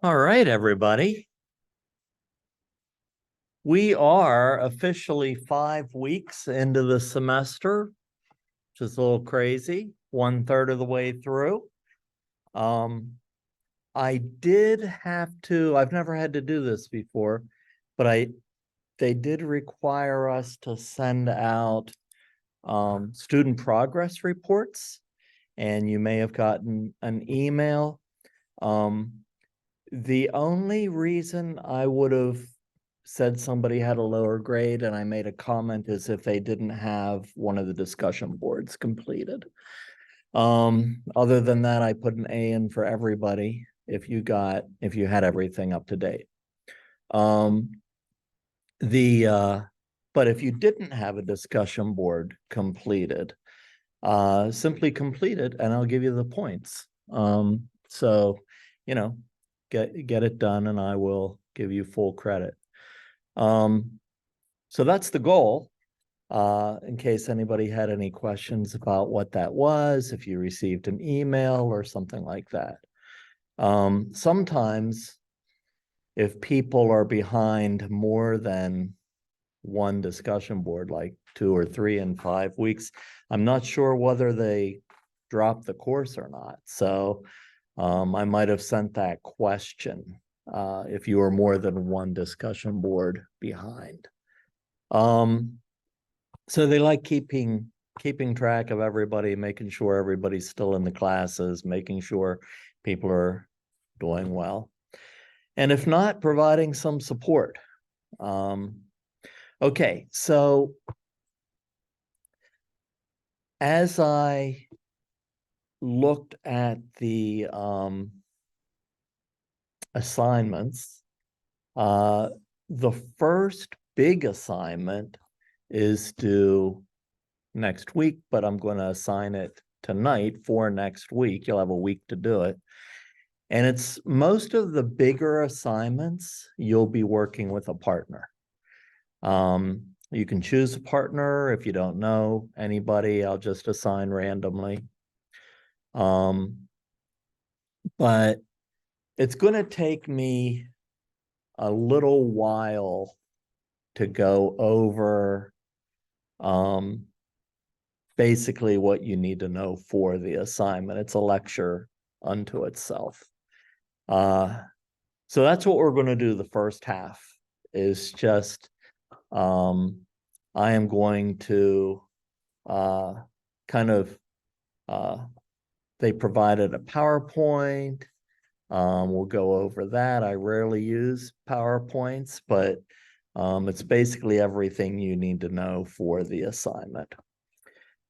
All right, everybody. We are officially 5 weeks into the semester, which is a little crazy, 1/3 of the way through. I did have to, I've never had to do this before, but they did require us to send out student progress reports, and you may have gotten an email. The only reason I would have said somebody had a lower grade and I made a comment is if they didn't have one of the discussion boards completed. Other than that, I put an A in for everybody if you had everything up to date. But if you didn't have a discussion board completed, simply complete it and I'll give you the points. So, get it done and I will give you full credit. So that's the goal. In case anybody had any questions about what that was, if you received an email or something like that. Sometimes if people are behind more than one discussion board, like 2 or 3 in 5 weeks, I'm not sure whether they dropped the course or not. So I might have sent that question if you were more than one discussion board behind. So they like keeping track of everybody, making sure everybody's still in the classes, making sure people are doing well. And if not, providing some support. Okay, so as I looked at the assignments, the first big assignment is due next week, but I'm going to assign it tonight for next week. You'll have a week to do it. And it's most of the bigger assignments, you'll be working with a partner. You can choose a partner. If you don't know anybody, I'll just assign randomly. But it's going to take me a little while to go over basically what you need to know for the assignment. It's a lecture unto itself. So that's what we're going to do the first half, is just I am going to they provided a PowerPoint. We'll go over that. I rarely use PowerPoints, but it's basically everything you need to know for the assignment.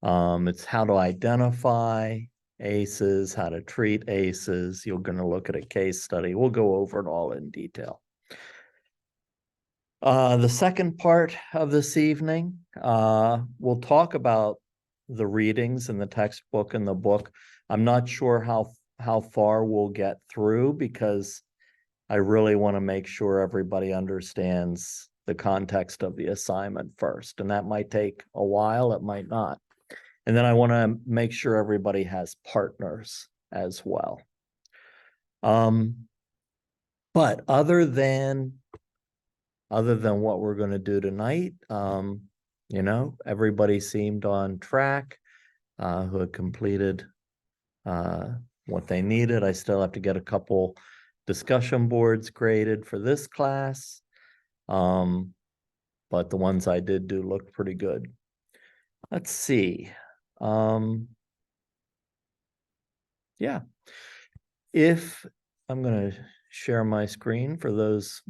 It's how to identify ACEs, how to treat ACEs. You're going to look at a case study. We'll go over it all in detail. The second part of this evening, we'll talk about the readings in the textbook and the book. I'm not sure how far we'll get through because I really want to make sure everybody understands the context of the assignment first. And that might take a while, it might not. And then I want to make sure everybody has partners as well. But other than what we're going to do tonight, everybody seemed on track, who had completed what they needed. I still have to get a couple discussion boards graded for this class. But the ones I did do looked pretty good. Let's see. Yeah. If I'm going to share my screen for those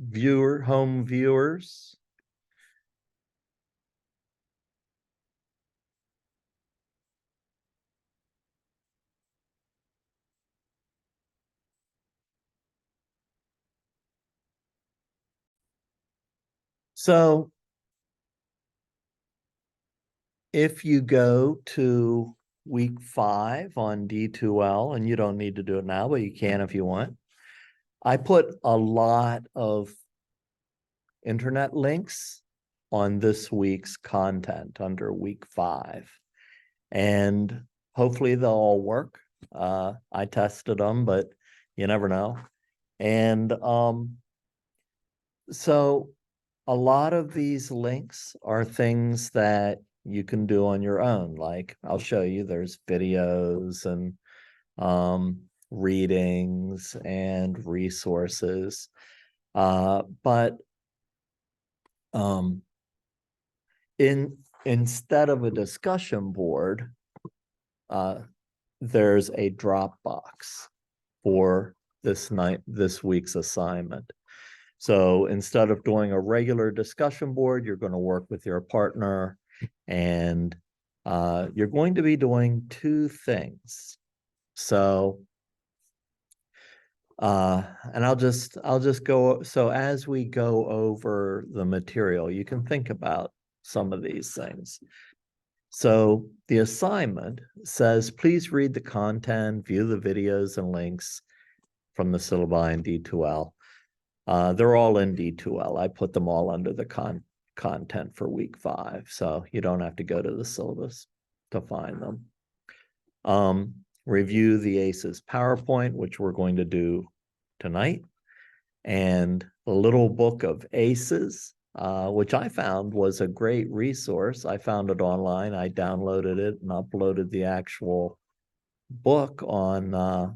home viewers. So if you go to week 5 on D2L, and you don't need to do it now, but you can if you want. I put a lot of internet links on this week's content under week 5, and hopefully they'll all work. I tested them, but you never know. And so a lot of these links are things that you can do on your own. Like I'll show you, there's videos and readings and resources. But instead of a discussion board, there's a Dropbox for this week's assignment. So instead of doing a regular discussion board, you're going to work with your partner, and you're going to be doing two things. So and I'll just go, so as we go over the material, you can think about some of these things. So the assignment says, please read the content, view the videos and links from the syllabi in D2L. They're all in D2L. I put them all under the content for week 5, so you don't have to go to the syllabus to find them. Review the ACES PowerPoint, which we're going to do tonight, and a little book of ACES, which I found was a great resource. I found it online. I downloaded it and uploaded the actual book on the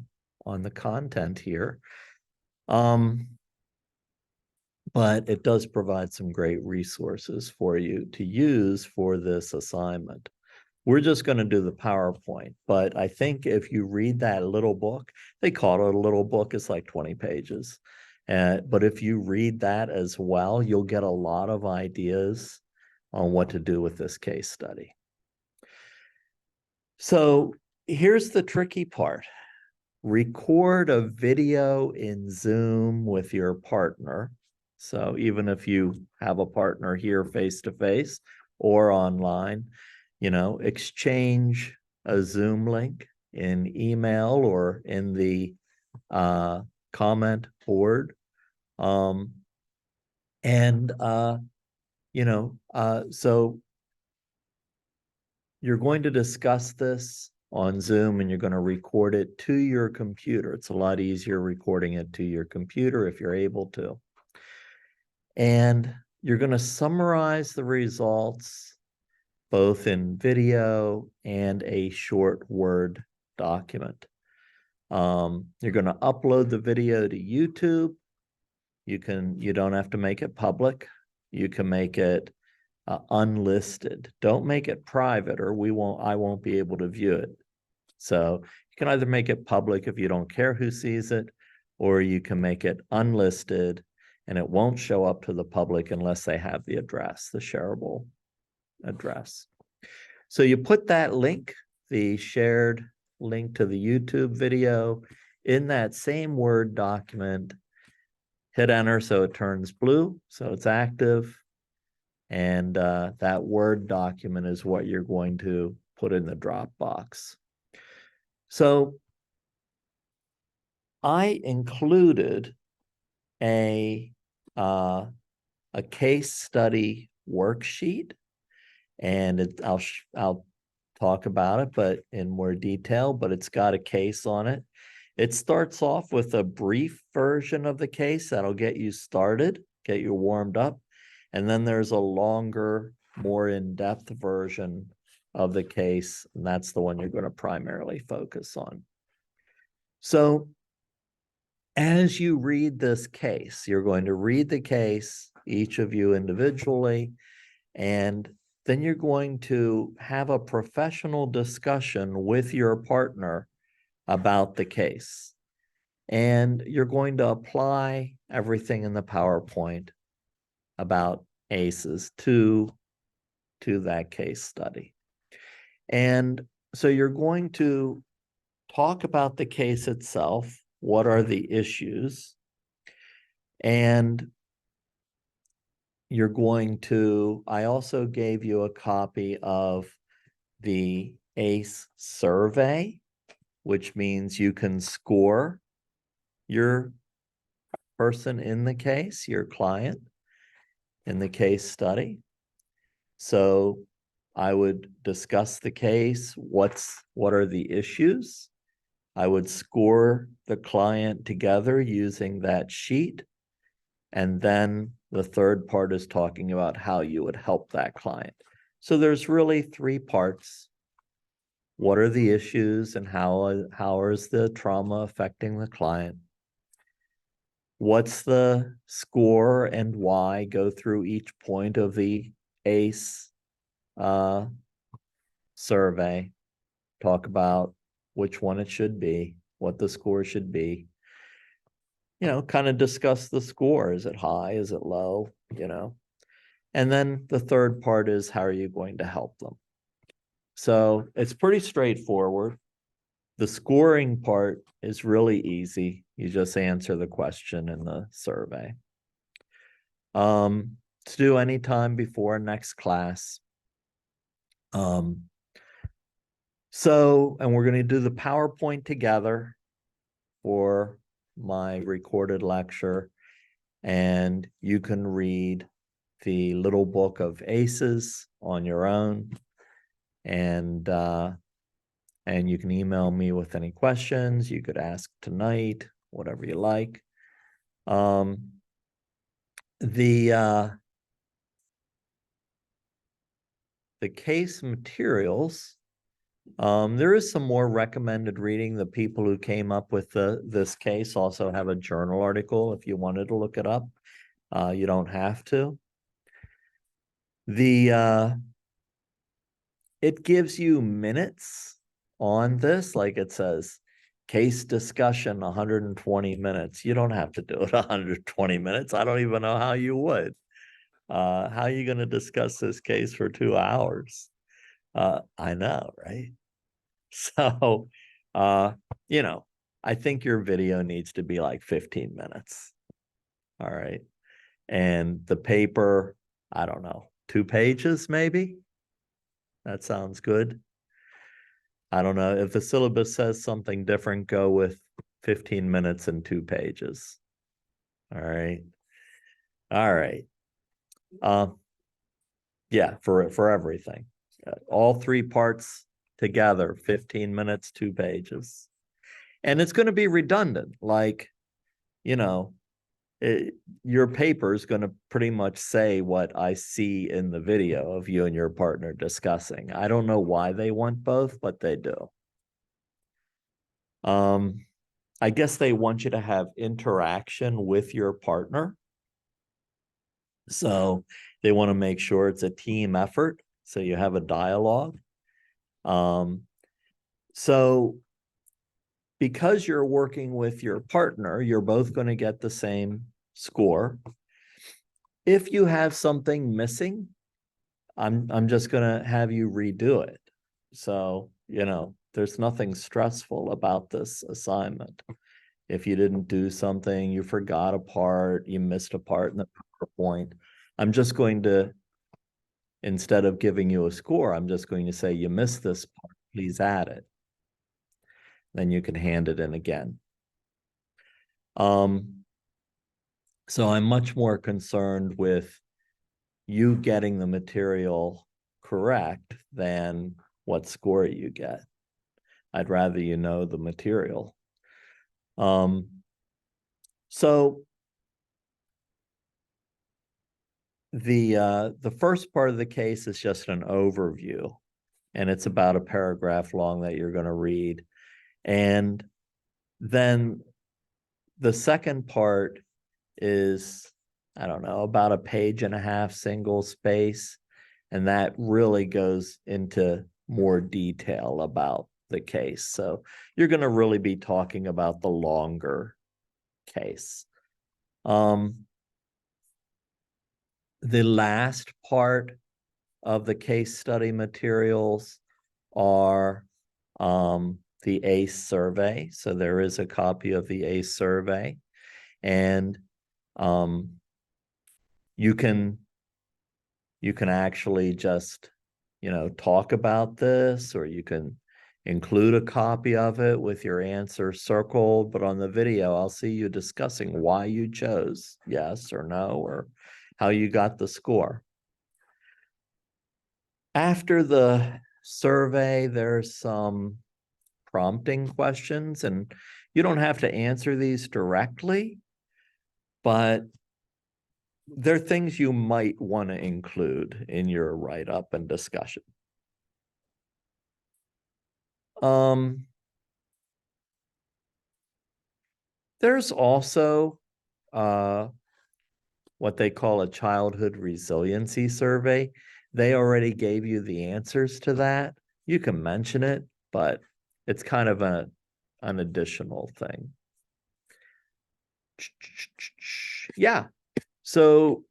content here. But it does provide some great resources for you to use for this assignment. We're just going to do the PowerPoint, but I think if you read that little book, they call it a little book, it's like 20 pages. But if you read that as well, you'll get a lot of ideas on what to do with this case study. So here's the tricky part. Record a video in Zoom with your partner. So even if you have a partner here face-to-face or online, exchange a Zoom link in email or in the comment board. So you're going to discuss this on Zoom and you're going to record it to your computer. It's a lot easier recording it to your computer if you're able to. And you're going to summarize the results both in video and a short Word document. You're going to upload the video to YouTube. You don't have to make it public. You can make it unlisted. Don't make it private, or I won't be able to view it. So you can either make it public if you don't care who sees it, or you can make it unlisted and it won't show up to the public unless they have the address, the shareable address. So you put that link, the shared link to the YouTube video, in that same Word document, hit enter so it turns blue, so it's active, and that Word document is what you're going to put in the Dropbox. So I included a case study worksheet, and I'll talk about it, but in more detail, but it's got a case on it. It starts off with a brief version of the case that'll get you started, get you warmed up. And then there's a longer, more in-depth version of the case, and that's the one you're going to primarily focus on. So as you read this case, you're going to read the case, each of you individually, and then you're going to have a professional discussion with your partner about the case. And you're going to apply everything in the PowerPoint about ACEs to that case study. And so you're going to talk about the case itself. What are the issues? And you're going to, I also gave you a copy of the ACE survey, which means you can score your person in the case, your client in the case study. So I would discuss the case, what are the issues, I would score the client together using that sheet. And then the third part is talking about how you would help that client. So there's really three parts. What are the issues and how is the trauma affecting the client? What's the score and why? Go through each point of the ACE survey. Talk about which one it should be, what the score should be. Kind of discuss the score. Is it high? Is it low? And then the third part is how are you going to help them? So it's pretty straightforward. The scoring part is really easy. You just answer the question in the survey. To do anytime before next class. And we're going to do the PowerPoint together for my recorded lecture. And you can read the little book of ACEs on your own. And you can email me with any questions. You could ask tonight, whatever you like. The case materials, there is some more recommended reading. The people who came up with this case also have a journal article if you wanted to look it up. You don't have to. It gives you minutes on this, like it says, case discussion 120 minutes. You don't have to do it 120 minutes. I don't even know how you would. How are you going to discuss this case for 2 hours? I know, right? So, I think your video needs to be like 15 minutes. All right. And the paper, I don't know, 2 pages maybe? That sounds good. I don't know. If the syllabus says something different, go with 15 minutes and 2 pages. All right. All right. Yeah, for everything. All 3 parts together, 15 minutes, 2 pages. And it's going to be redundant. Like, your paper is going to pretty much say what I see in the video of you and your partner discussing. I don't know why they want both, but they do. I guess they want you to have interaction with your partner. So they want to make sure it's a team effort. So you have a dialogue. So because you're working with your partner, you're both going to get the same score. If you have something missing, I'm just going to have you redo it. So, there's nothing stressful about this assignment. If you didn't do something, you forgot a part, you missed a part in the PowerPoint, I'm just going to, instead of giving you a score, I'm just going to say, you missed this part, please add it. Then you can hand it in again. So I'm much more concerned with you getting the material correct than what score you get. I'd rather you know the material. So the first part of the case is just an overview, and it's about a paragraph long that you're going to read. And then the second part is, I don't know, about a 1.5 page single space. And that really goes into more detail about the case. So you're going to really be talking about the longer case. The last part of the case study materials are the ACE survey. So there is a copy of the ACE survey. And you can actually just, talk about this, or you can include a copy of it with your answer circled. But on the video, I'll see you discussing why you chose yes or no, or how you got the score. After the survey, there's some prompting questions, and you don't have to answer these directly, but they're things you might want to include in your write-up and discussion. There's also what they call a childhood resiliency survey. They already gave you the answers to that. You can mention it, but it's kind of an additional thing. Yeah, so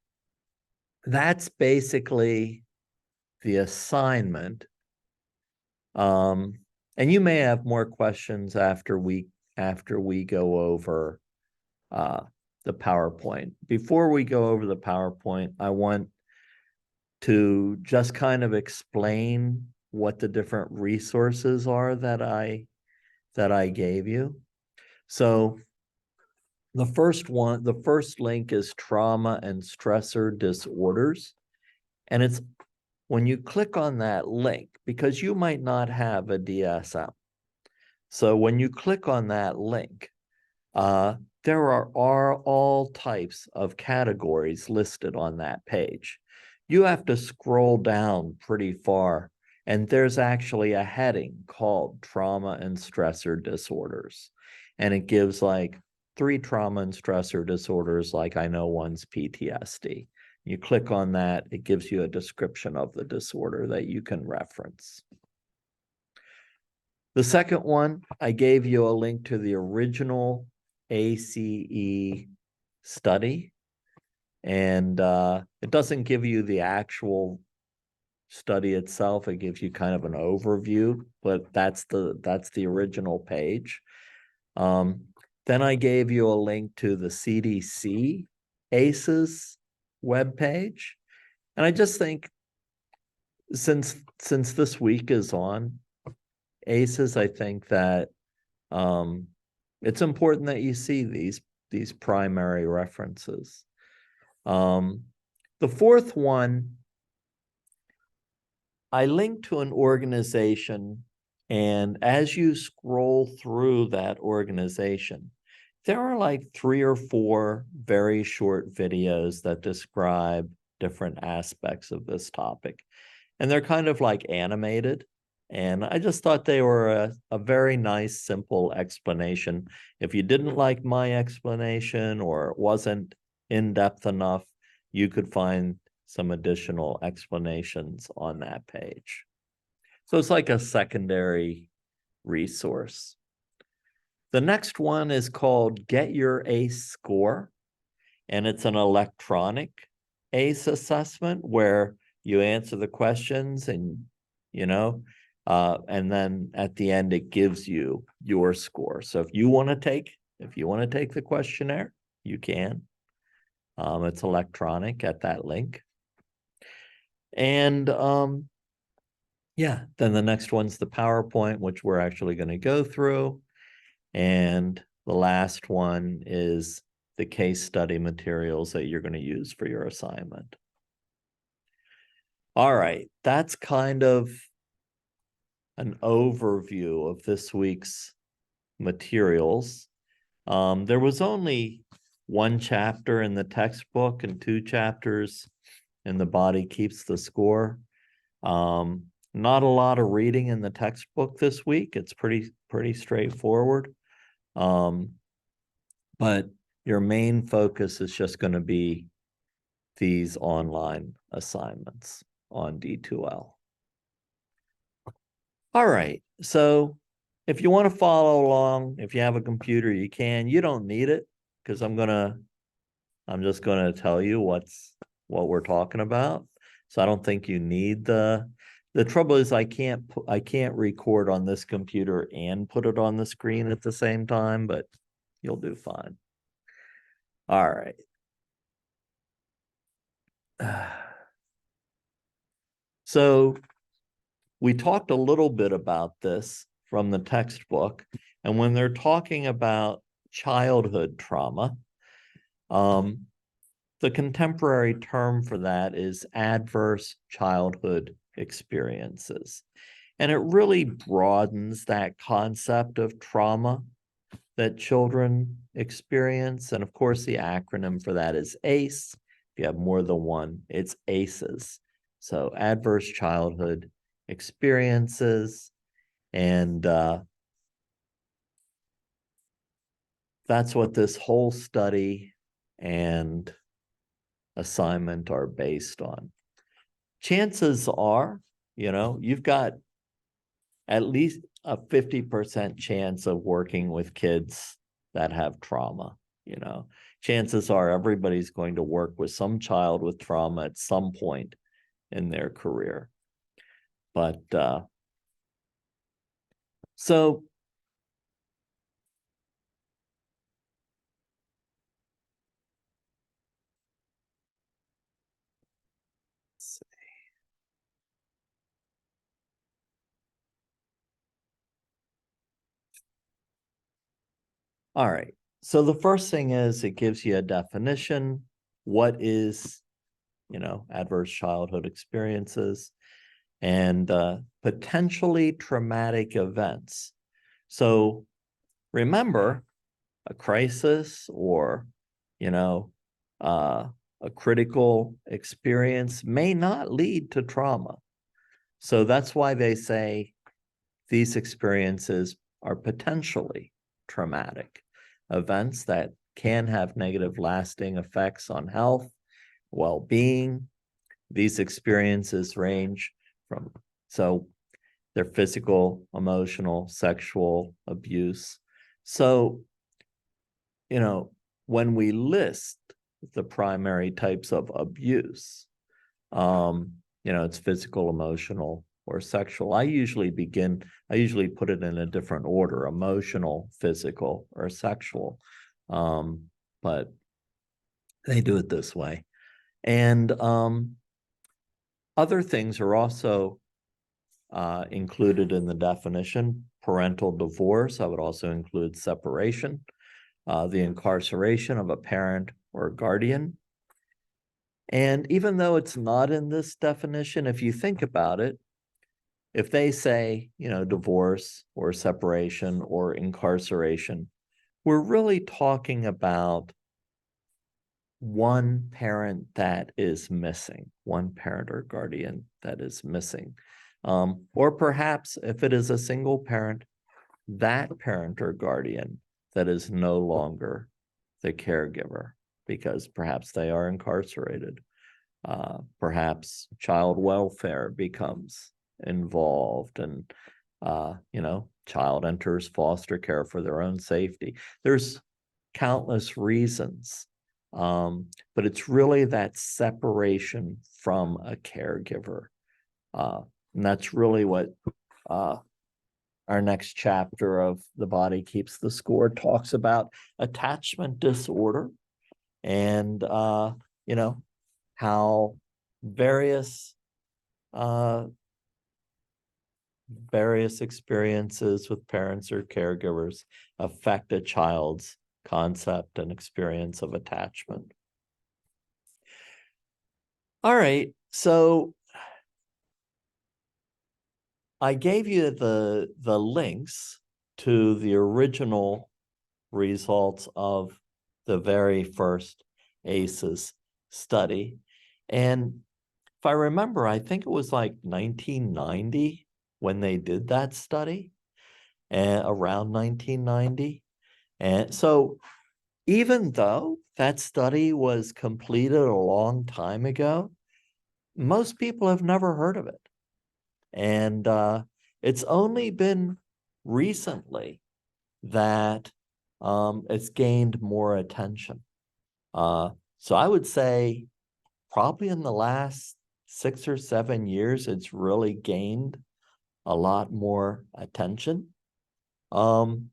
that's basically the assignment. And you may have more questions after we go over the PowerPoint. Before we go over the PowerPoint, I want to just kind of explain what the different resources are that I gave you. So the first link is trauma and stressor disorders. And it's when you click on that link, because you might not have a DSM. So when you click on that link, there are all types of categories listed on that page. You have to scroll down pretty far, and there's actually a heading called trauma and stressor disorders. And it gives like 3 trauma and stressor disorders, like I know one's PTSD. You click on that, it gives you a description of the disorder that you can reference. The second one, I gave you a link to the original ACE study, and it doesn't give you the actual study itself. It gives you kind of an overview, but that's the original page. Then I gave you a link to the CDC ACEs webpage, and I just think since this week is on ACEs, I think that it's important that you see these primary references. The fourth one, I linked to an organization, and as you scroll through that organization, there are like 3 or 4 very short videos that describe different aspects of this topic. And they're kind of like animated. And I just thought they were a very nice, simple explanation. If you didn't like my explanation or it wasn't in-depth enough, you could find some additional explanations on that page. So it's like a secondary resource. The next one is called Get Your ACE Score, and it's an electronic ACE assessment where you answer the questions and, and then at the end it gives you your score. So if you want to take the questionnaire, you can. It's electronic at that link. And yeah, then the next one's the PowerPoint, which we're actually going to go through. And the last one is the case study materials that you're going to use for your assignment. All right, that's kind of an overview of this week's materials. There was only 1 chapter in the textbook and 2 chapters in the Body Keeps the Score. Not a lot of reading in the textbook this week. It's pretty straightforward. But your main focus is just going to be these online assignments on D2L. All right, so if you want to follow along, if you have a computer, you can. You don't need it, because I'm just gonna tell you what we're talking about. So I don't think you need the trouble is I can't record on this computer and put it on the screen at the same time, but you'll do fine. All right. So we talked a little bit about this from the textbook, and when they're talking about childhood trauma, the contemporary term for that is adverse childhood experiences. And it really broadens that concept of trauma that children experience. And of course, the acronym for that is ACE. If you have more than one, it's ACEs. So adverse childhood experiences. And that's what this whole study and assignment are based on. Chances are, you've got at least a 50% chance of working with kids that have trauma. Chances are everybody's going to work with some child with trauma at some point in their career. But so all right. So the first thing is it gives you a definition. What is, adverse childhood experiences and potentially traumatic events. So remember, a crisis or, a critical experience may not lead to trauma. So that's why they say these experiences are potentially traumatic events that can have negative lasting effects on health, well-being. These experiences range from, so they're physical, emotional, sexual abuse. So, when we list the primary types of abuse, it's physical, emotional, or sexual. I usually put it in a different order: emotional, physical, or sexual. But they do it this way. And other things are also included in the definition. Parental divorce, I would also include separation, the incarceration of a parent or guardian. And even though it's not in this definition, if you think about it, if they say, divorce or separation or incarceration, we're really talking about one parent that is missing, one parent or guardian that is missing. Or perhaps if it is a single parent, that parent or guardian that is no longer the caregiver because perhaps they are incarcerated. Perhaps child welfare becomes involved and, child enters foster care for their own safety. There's countless reasons, but it's really that separation from a caregiver. And that's really what our next chapter of The Body Keeps the Score talks about: attachment disorder and, how various experiences with parents or caregivers affect a child's concept and experience of attachment. All right, so I gave you the links to the original results of the very first ACEs study. And if I remember, I think it was like 1990 when they did that study, and around 1990. And so even though that study was completed a long time ago, most people have never heard of it. And it's only been recently that it's gained more attention. So I would say probably in the last 6 or 7 years, it's really gained a lot more attention. And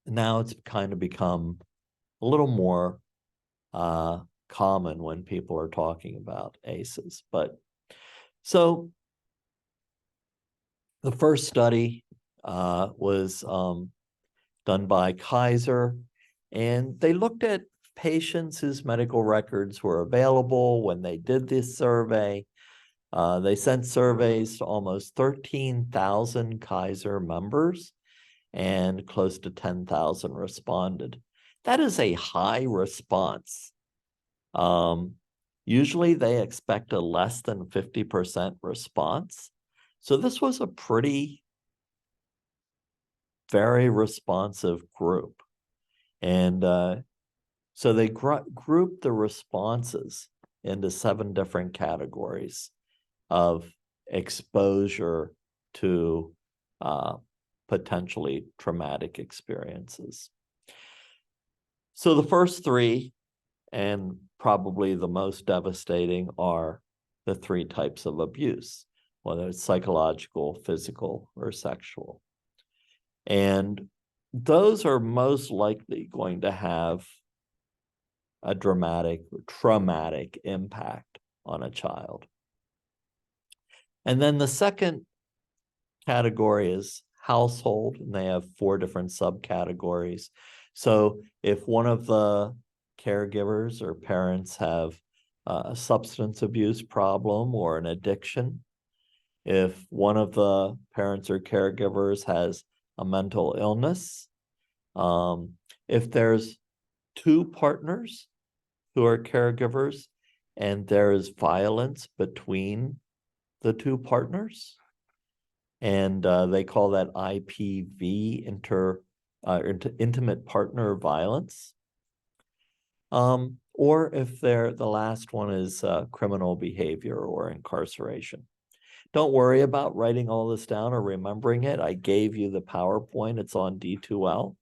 now it's kind of become a little more common when people are talking about ACEs. But so the first study was done by Kaiser, and they looked at patients whose medical records were available when they did this survey. They sent surveys to almost 13,000 Kaiser members, and close to 10,000 responded. That is a high response. Usually they expect a less than 50% response. So this was a very responsive group. And so they grouped the responses into 7 different categories of exposure to potentially traumatic experiences. So the first 3, and probably the most devastating, are the 3 types of abuse, whether it's psychological, physical, or sexual. And those are most likely going to have a dramatic or traumatic impact on a child. And then the second category is household, and they have 4 different subcategories. So if one of the caregivers or parents have a substance abuse problem or an addiction, if one of the parents or caregivers has a mental illness, if there's 2 partners who are caregivers and there is violence between the 2 partners, and they call that IPV, intimate partner violence. Or if the last one is criminal behavior or incarceration. Don't worry about writing all this down or remembering it. I gave you the PowerPoint. It's on D2L.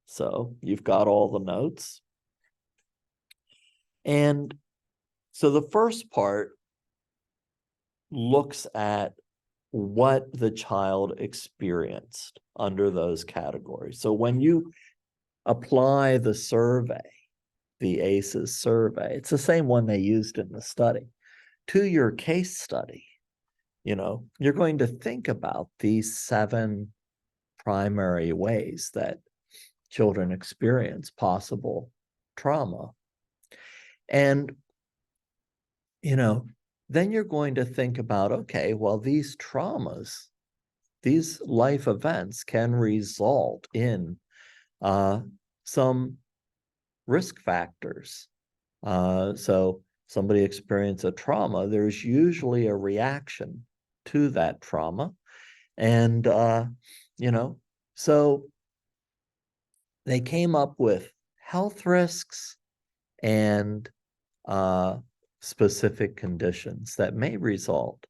So you've got all the notes. And so the first part looks at what the child experienced under those categories. So when you apply the survey, the ACEs survey, it's the same one they used in the study, to your case study, you're going to think about these 7 primary ways that children experience possible trauma. And, then you're going to think about, okay, well, these traumas, these life events can result in some risk factors. So somebody experiences a trauma, there's usually a reaction to that trauma. And, so they came up with health risks and specific conditions that may result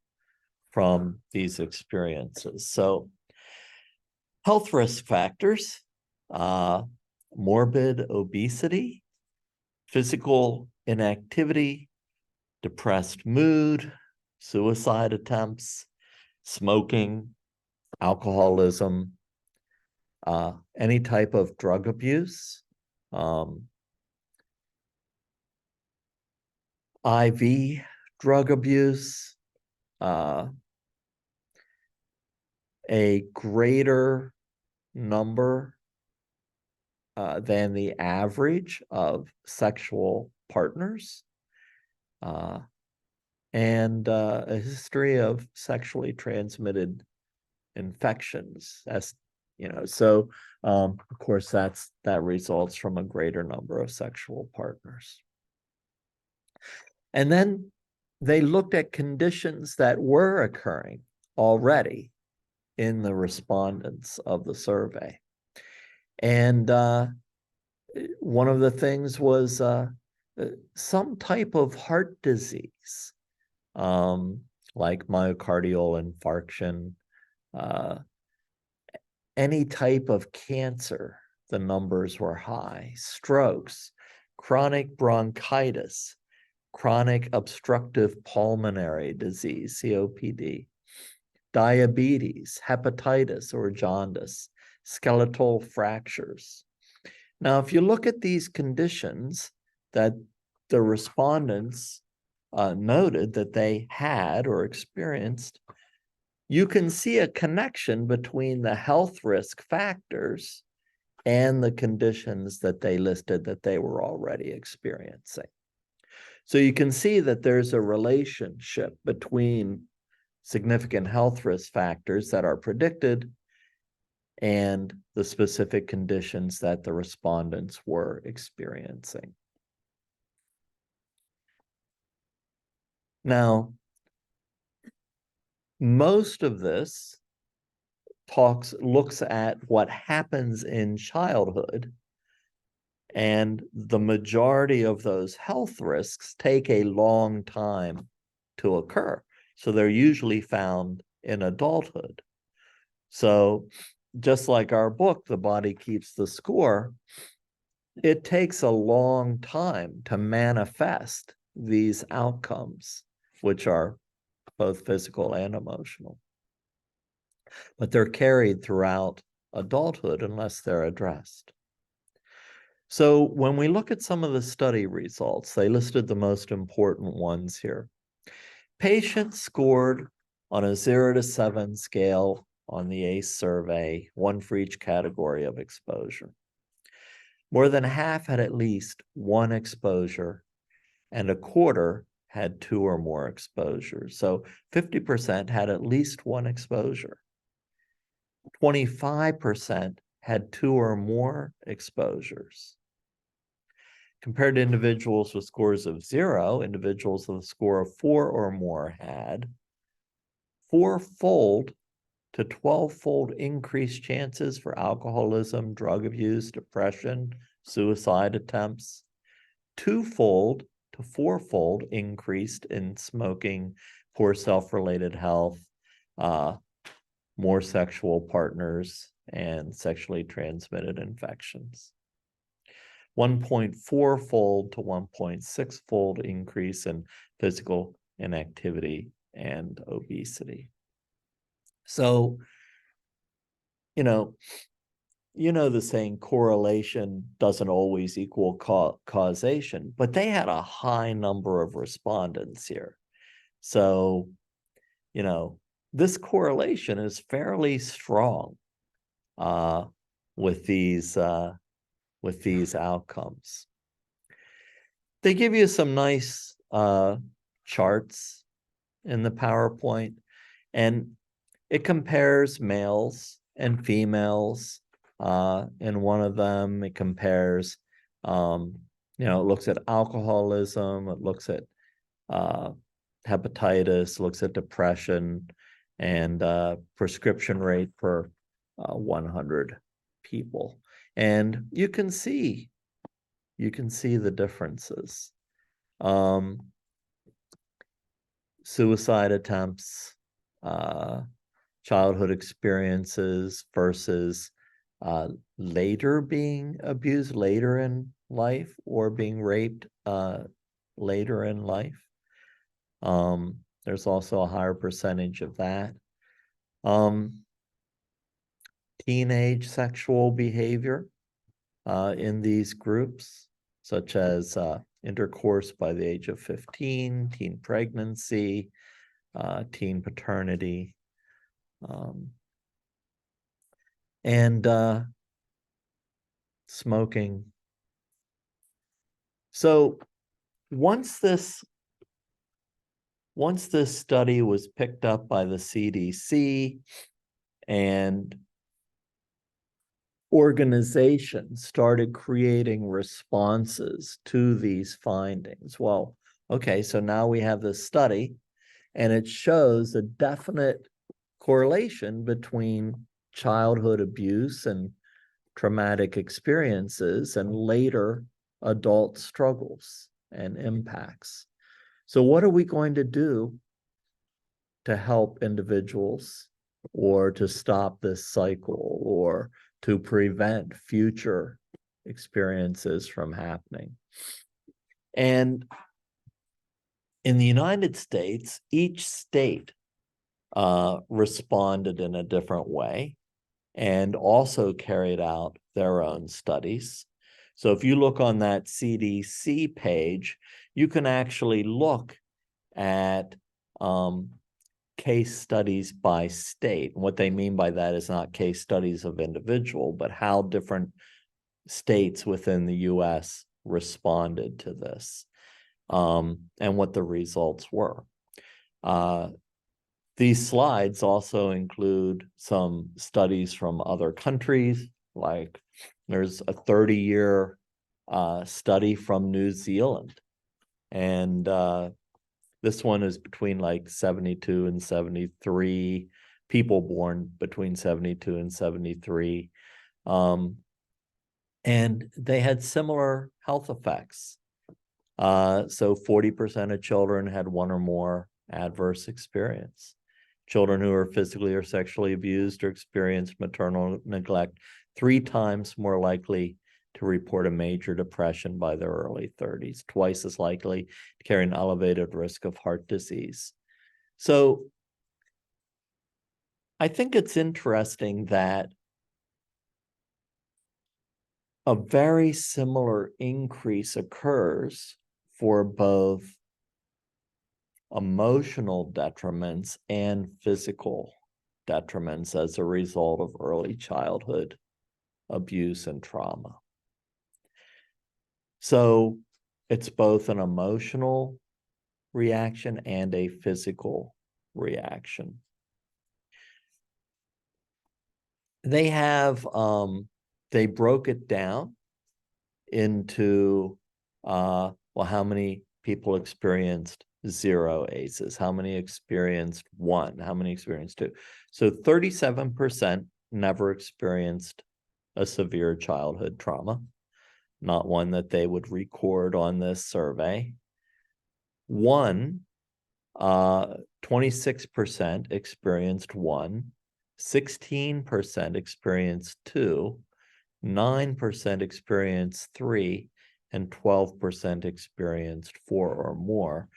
from these experiences. So health risk factors, morbid obesity, physical inactivity, depressed mood, suicide attempts, smoking, alcoholism, any type of drug abuse, IV drug abuse, a greater number than the average of sexual partners, and a history of sexually transmitted infections. So of course that results from a greater number of sexual partners. And then they looked at conditions that were occurring already in the respondents of the survey. And one of the things was some type of heart disease, like myocardial infarction, any type of cancer, the numbers were high, strokes, chronic bronchitis, chronic obstructive pulmonary disease, COPD, diabetes, hepatitis or jaundice, skeletal fractures. Now, if you look at these conditions that the respondents noted that they had or experienced, you can see a connection between the health risk factors and the conditions that they listed that they were already experiencing. So you can see that there's a relationship between significant health risk factors that are predicted and the specific conditions that the respondents were experiencing. Now, most of this looks at what happens in childhood, and the majority of those health risks take a long time to occur. So they're usually found in adulthood. So just like our book, The Body Keeps the Score, it takes a long time to manifest these outcomes, which are both physical and emotional. But they're carried throughout adulthood unless they're addressed. So when we look at some of the study results, they listed the most important ones here. Patients scored on a 0 to 7 scale on the ACE survey, 1 for each category of exposure. More than half had at least 1 exposure, and a quarter had 2 or more exposures. So 50% had at least 1 exposure. 25% had 2 or more exposures. Compared to individuals with scores of 0, individuals with a score of 4 or more had 4-fold to 12-fold increased chances for alcoholism, drug abuse, depression, suicide attempts, 2-fold to 4-fold increased in smoking, poor self-related health, more sexual partners, and sexually transmitted infections. 1.4-fold to 1.6-fold increase in physical inactivity and obesity. So, you know the saying, correlation doesn't always equal causation, but they had a high number of respondents here. So, this correlation is fairly strong with these outcomes. They give you some nice charts in the PowerPoint, and it compares males and females. In one of them, it compares, it looks at alcoholism, it looks at hepatitis, looks at depression, and prescription rate per 100 people. And you can see the differences. Suicide attempts, childhood experiences versus later being abused later in life or being raped later in life. There's also a higher percentage of that. Teenage sexual behavior in these groups, such as intercourse by the age of 15, teen pregnancy, teen paternity, and smoking. So once this study was picked up by the CDC and organizations started creating responses to these findings, well, okay, so now we have this study and it shows a definite correlation between childhood abuse and traumatic experiences and later adult struggles and impacts. So what are we going to do to help individuals, or to stop this cycle, or to prevent future experiences from happening? And in the United States, each state responded in a different way and also carried out their own studies. So if you look on that CDC page, you can actually look at case studies by state. And what they mean by that is not case studies of individual, but how different states within the US responded to this. and what the results were. These slides also include some studies from other countries, like there's a 30-year study from New Zealand. And this one is between like 72 and 73 people born between 72 and 73. And they had similar health effects. So 40% of children had one or more adverse experience. Children who are physically or sexually abused or experienced maternal neglect 3 times more likely to report a major depression by their early 30s, twice as likely to carry an elevated risk of heart disease. So I think it's interesting that a very similar increase occurs for both emotional detriments and physical detriments as a result of early childhood abuse and trauma. So it's both an emotional reaction and a physical reaction. They have, they broke it down into, well, how many people experienced 0 ACEs, how many experienced 1, how many experienced 2. So 37% never experienced a severe childhood trauma, not one that they would record on this survey. 26% experienced 1, 16% experienced 2, 9% experienced 3, and 12% experienced 4 or more.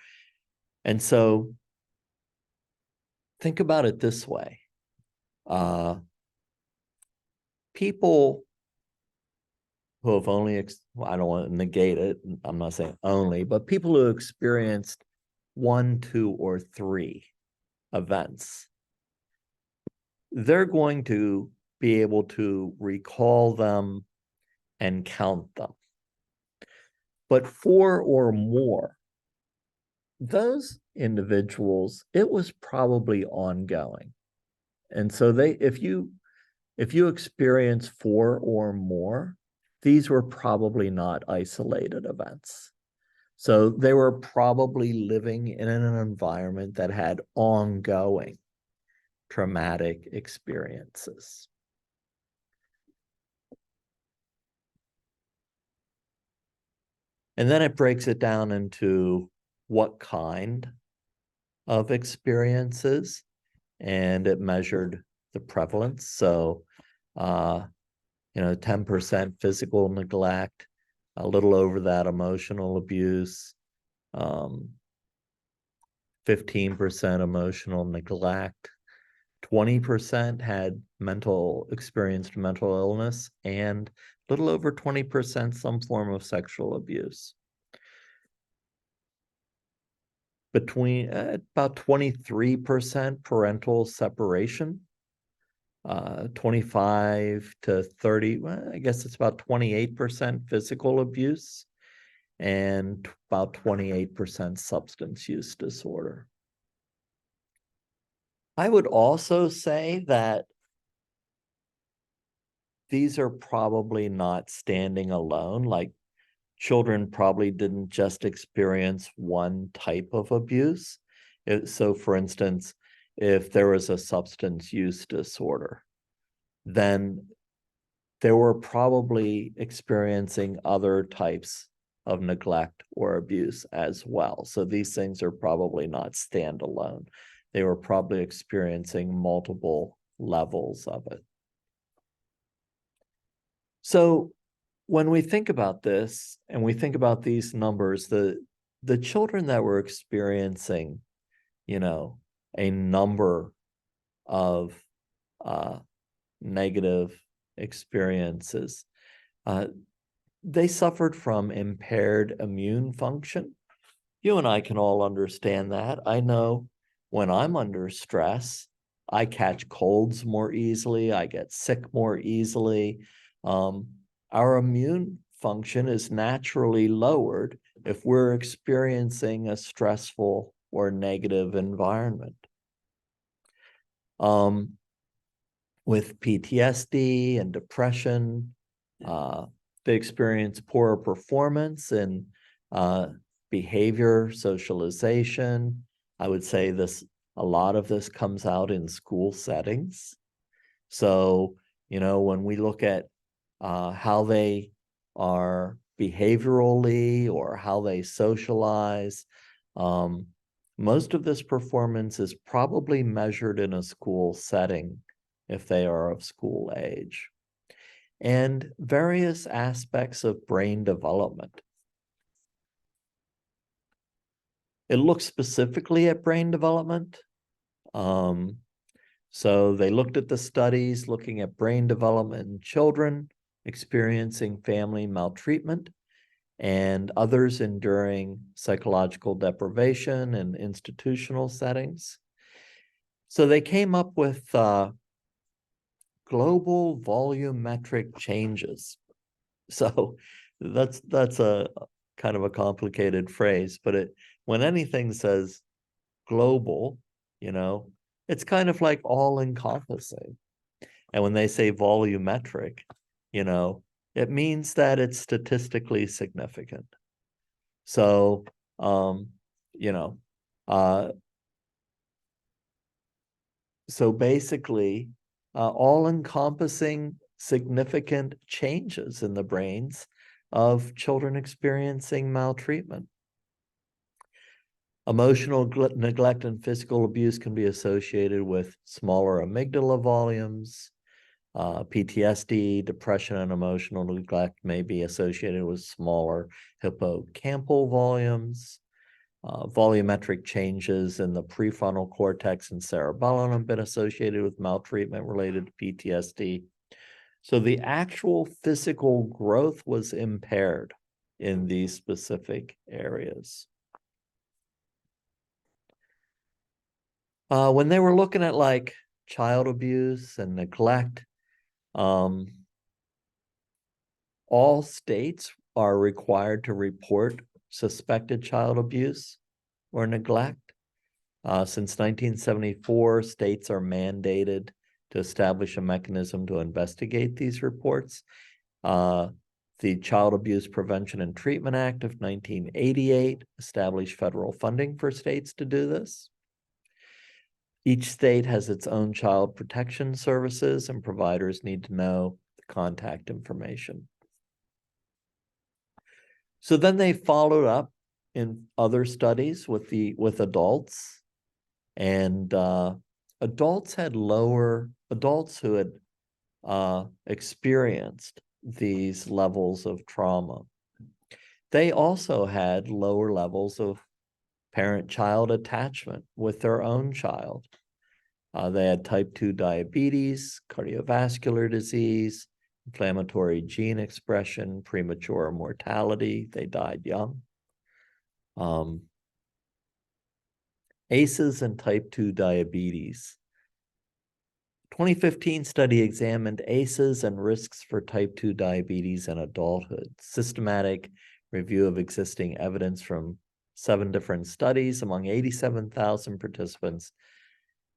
And so think about it this way. People who have only, well, I don't want to negate it, I'm not saying only, but people who experienced 1, 2, or 3 events, they're going to be able to recall them and count them. But 4 or more, those individuals, it was probably ongoing. And so if you experience 4 or more, these were probably not isolated events. So they were probably living in an environment that had ongoing traumatic experiences. And then it breaks it down into what kind of experiences, and it measured the prevalence. So, 10% physical neglect, a little over that emotional abuse, 15% emotional neglect, 20% had experienced mental illness, and a little over 20% some form of sexual abuse. Between about 23% parental separation, 25 to 30, well, I guess it's about 28% physical abuse, and about 28% substance use disorder. I would also say that these are probably not standing alone. Like, children probably didn't just experience one type of abuse. So for instance, if there was a substance use disorder, then they were probably experiencing other types of neglect or abuse as well. So these things are probably not standalone. They were probably experiencing multiple levels of it. So when we think about this and we think about these numbers, the children that were experiencing, a number of negative experiences, they suffered from impaired immune function. You and I can all understand that. I know when I'm under stress, I catch colds more easily, I get sick more easily. Our immune function is naturally lowered if we're experiencing a stressful or negative environment. With PTSD and depression, they experience poorer performance in behavior, socialization. I would say a lot of this comes out in school settings. So, when we look at how they are behaviorally or how they socialize, most of this performance is probably measured in a school setting if they are of school age. And various aspects of brain development. It looks specifically at brain development. So they looked at the studies looking at brain development in children experiencing family maltreatment and others enduring psychological deprivation in institutional settings. So they came up with global volumetric changes. So that's a kind of a complicated phrase, but when anything says global, it's kind of like all encompassing. And when they say volumetric, it means that it's statistically significant. So, so basically, all-encompassing significant changes in the brains of children experiencing maltreatment. Emotional neglect and physical abuse can be associated with smaller amygdala volumes. PTSD, depression, and emotional neglect may be associated with smaller hippocampal volumes. Volumetric changes in the prefrontal cortex and cerebellum have been associated with maltreatment related to PTSD. So the actual physical growth was impaired in these specific areas. When they were looking at like child abuse and neglect, all states are required to report suspected child abuse or neglect. Since 1974, states are mandated to establish a mechanism to investigate these reports. The Child Abuse Prevention and Treatment Act of 1988 established federal funding for states to do this. Each state has its own child protection services, and providers need to know the contact information. So then they followed up in other studies with adults, and adults who had experienced these levels of trauma. They also had lower levels of parent-child attachment with their own child. They had type 2 diabetes, cardiovascular disease, inflammatory gene expression, premature mortality. They died young. ACEs and type 2 diabetes. 2015 study examined ACEs and risks for type 2 diabetes in adulthood. Systematic review of existing evidence from 7 different studies among 87,000 participants.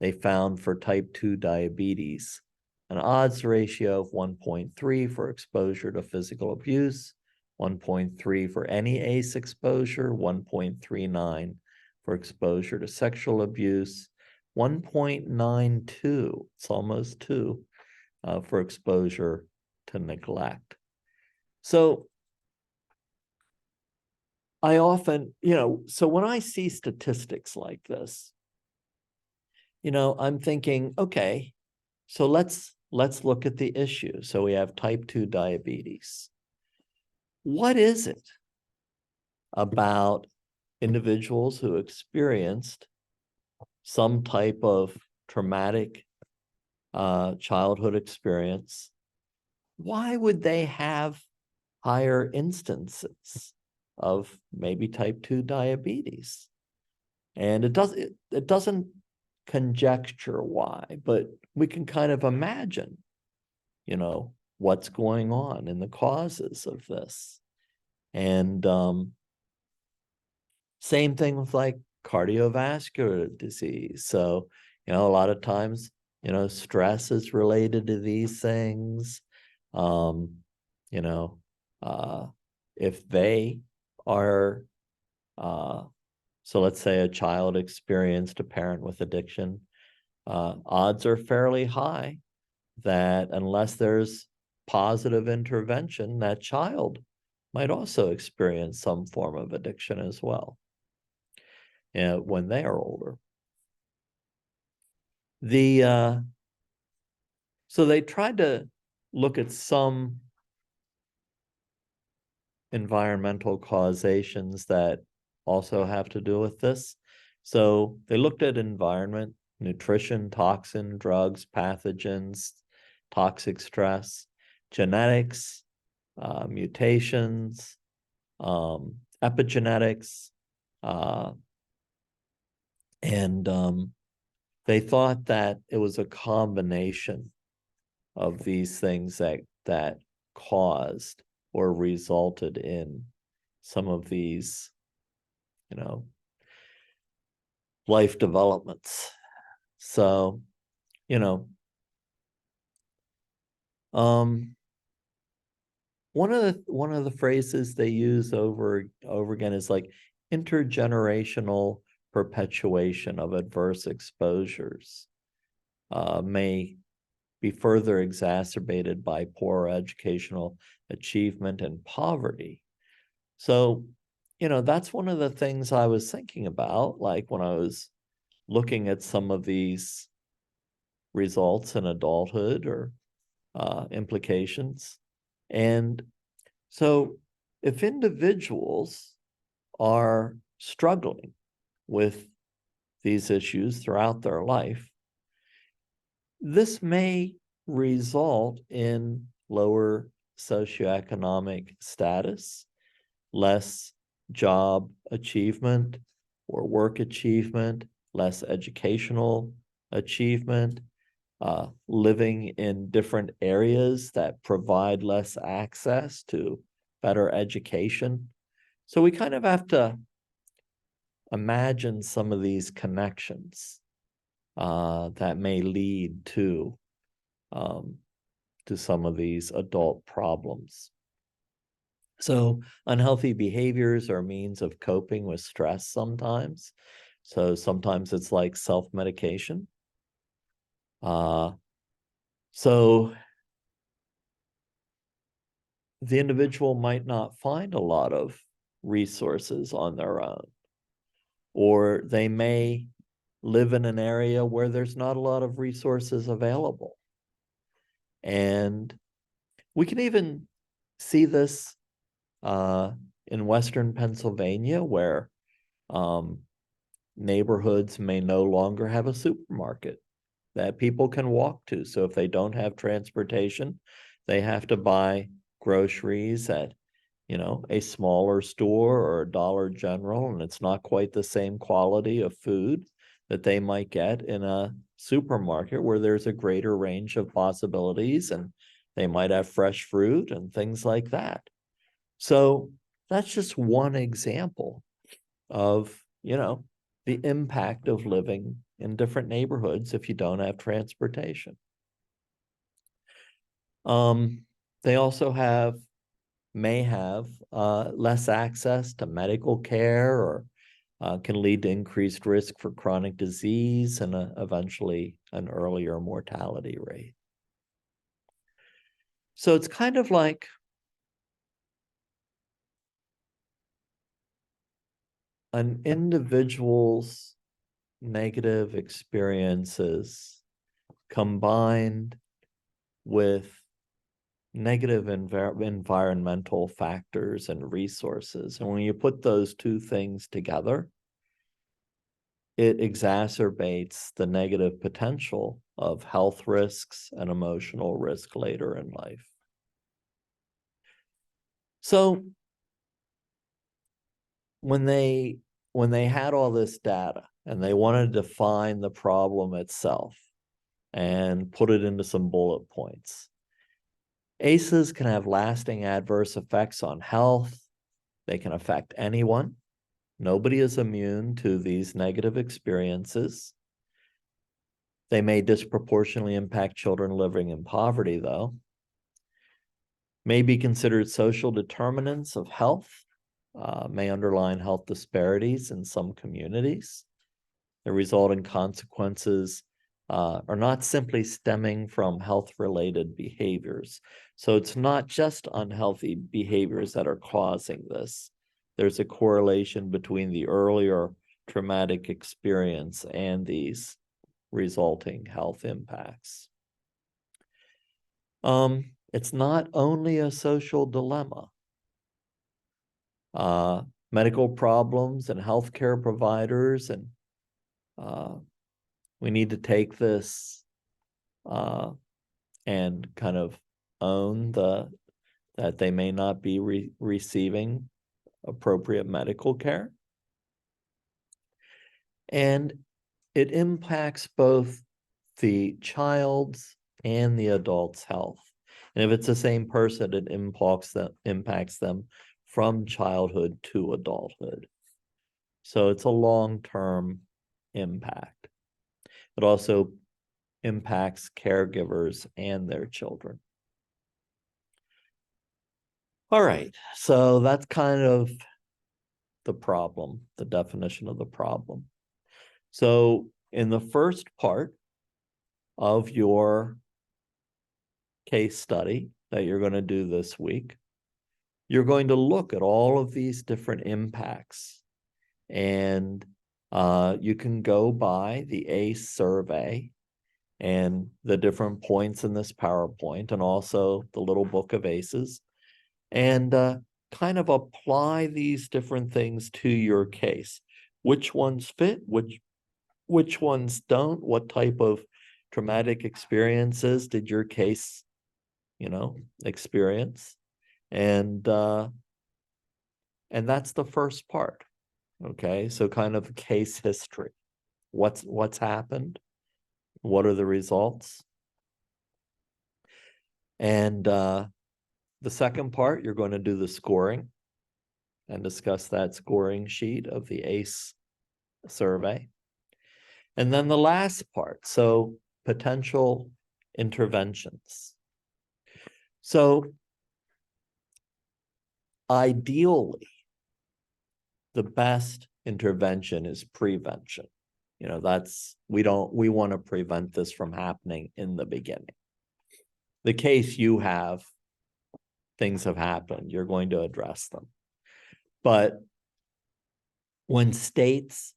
They found for type 2 diabetes an odds ratio of 1.3 for exposure to physical abuse, 1.3 for any ACE exposure, 1.39 for exposure to sexual abuse, 1.92, it's almost 2, for exposure to neglect. So I often, so when I see statistics like this, I'm thinking, okay, so let's look at the issue. So we have type 2 diabetes. What is it about individuals who experienced some type of traumatic childhood experience? Why would they have higher instances of maybe type 2 diabetes? And it doesn't conjecture why, but we can kind of imagine, what's going on and the causes of this. And Same thing with like cardiovascular disease. So, a lot of times, stress is related to these things. Um, you know, if they are, so let's say a child experienced a parent with addiction, odds are fairly high that unless there's positive intervention, that child might also experience some form of addiction as well, when they are older. So they tried to look at some environmental causations that also have to do with this. So they looked at environment, nutrition, toxin, drugs, pathogens, toxic stress, genetics, mutations, epigenetics, and they thought that it was a combination of these things that caused or resulted in some of these, life developments. So, one of the phrases they use over again is like intergenerational perpetuation of adverse exposures may be further exacerbated by poor educational achievement and poverty. So, that's one of the things I was thinking about, like when I was looking at some of these results in adulthood or implications. And so, if individuals are struggling with these issues throughout their life, this may result in lower socioeconomic status, less job achievement or work achievement, less educational achievement, living in different areas that provide less access to better education. So we kind of have to imagine some of these connections that may lead to some of these adult problems. So unhealthy behaviors are means of coping with stress sometimes. So sometimes it's like self-medication. So the individual might not find a lot of resources on their own, or they may live in an area where there's not a lot of resources available. And we can even see this in Western Pennsylvania, where neighborhoods may no longer have a supermarket that people can walk to. So if they don't have transportation, they have to buy groceries at, a smaller store or a Dollar General, and it's not quite the same quality of food that they might get in a supermarket where there's a greater range of possibilities, and they might have fresh fruit and things like that. So that's just one example of, the impact of living in different neighborhoods if you don't have transportation. They also may have less access to medical care, or can lead to increased risk for chronic disease and eventually an earlier mortality rate. So it's kind of like an individual's negative experiences combined with negative environmental factors and resources. And when you put those two things together, it exacerbates the negative potential of health risks and emotional risk later in life. So when they had all this data and they wanted to define the problem itself and put it into some bullet points, ACEs can have lasting adverse effects on health. They can affect anyone. Nobody is immune to these negative experiences. They may disproportionately impact children living in poverty, though. May be considered social determinants of health, may underline health disparities in some communities. The resulting consequences are not simply stemming from health-related behaviors. So it's not just unhealthy behaviors that are causing this. There's a correlation between the earlier traumatic experience and these resulting health impacts. It's not only a social dilemma. Medical problems and healthcare providers, and we need to take this and kind of own that they may not be receiving appropriate medical care. And it impacts both the child's and the adult's health. And if it's the same person, it impacts them from childhood to adulthood. So it's a long-term impact. It also impacts caregivers and their children. All right, so that's kind of the problem, the definition of the problem. So in the first part of your case study that you're going to do this week, you're going to look at all of these different impacts. And you can go by the ACE survey and the different points in this PowerPoint, and also the little book of ACEs, and kind of apply these different things to your case. Which ones fit, which ones don't, what type of traumatic experiences did your case, experience? And that's the first part. Okay, so kind of case history. What's happened? What are the results? And the second part, you're going to do the scoring and discuss that scoring sheet of the ACE survey. And then the last part, so potential interventions. So ideally, the best intervention is prevention. We want to prevent this from happening in the beginning. The case you have, things have happened, you're going to address them. But when states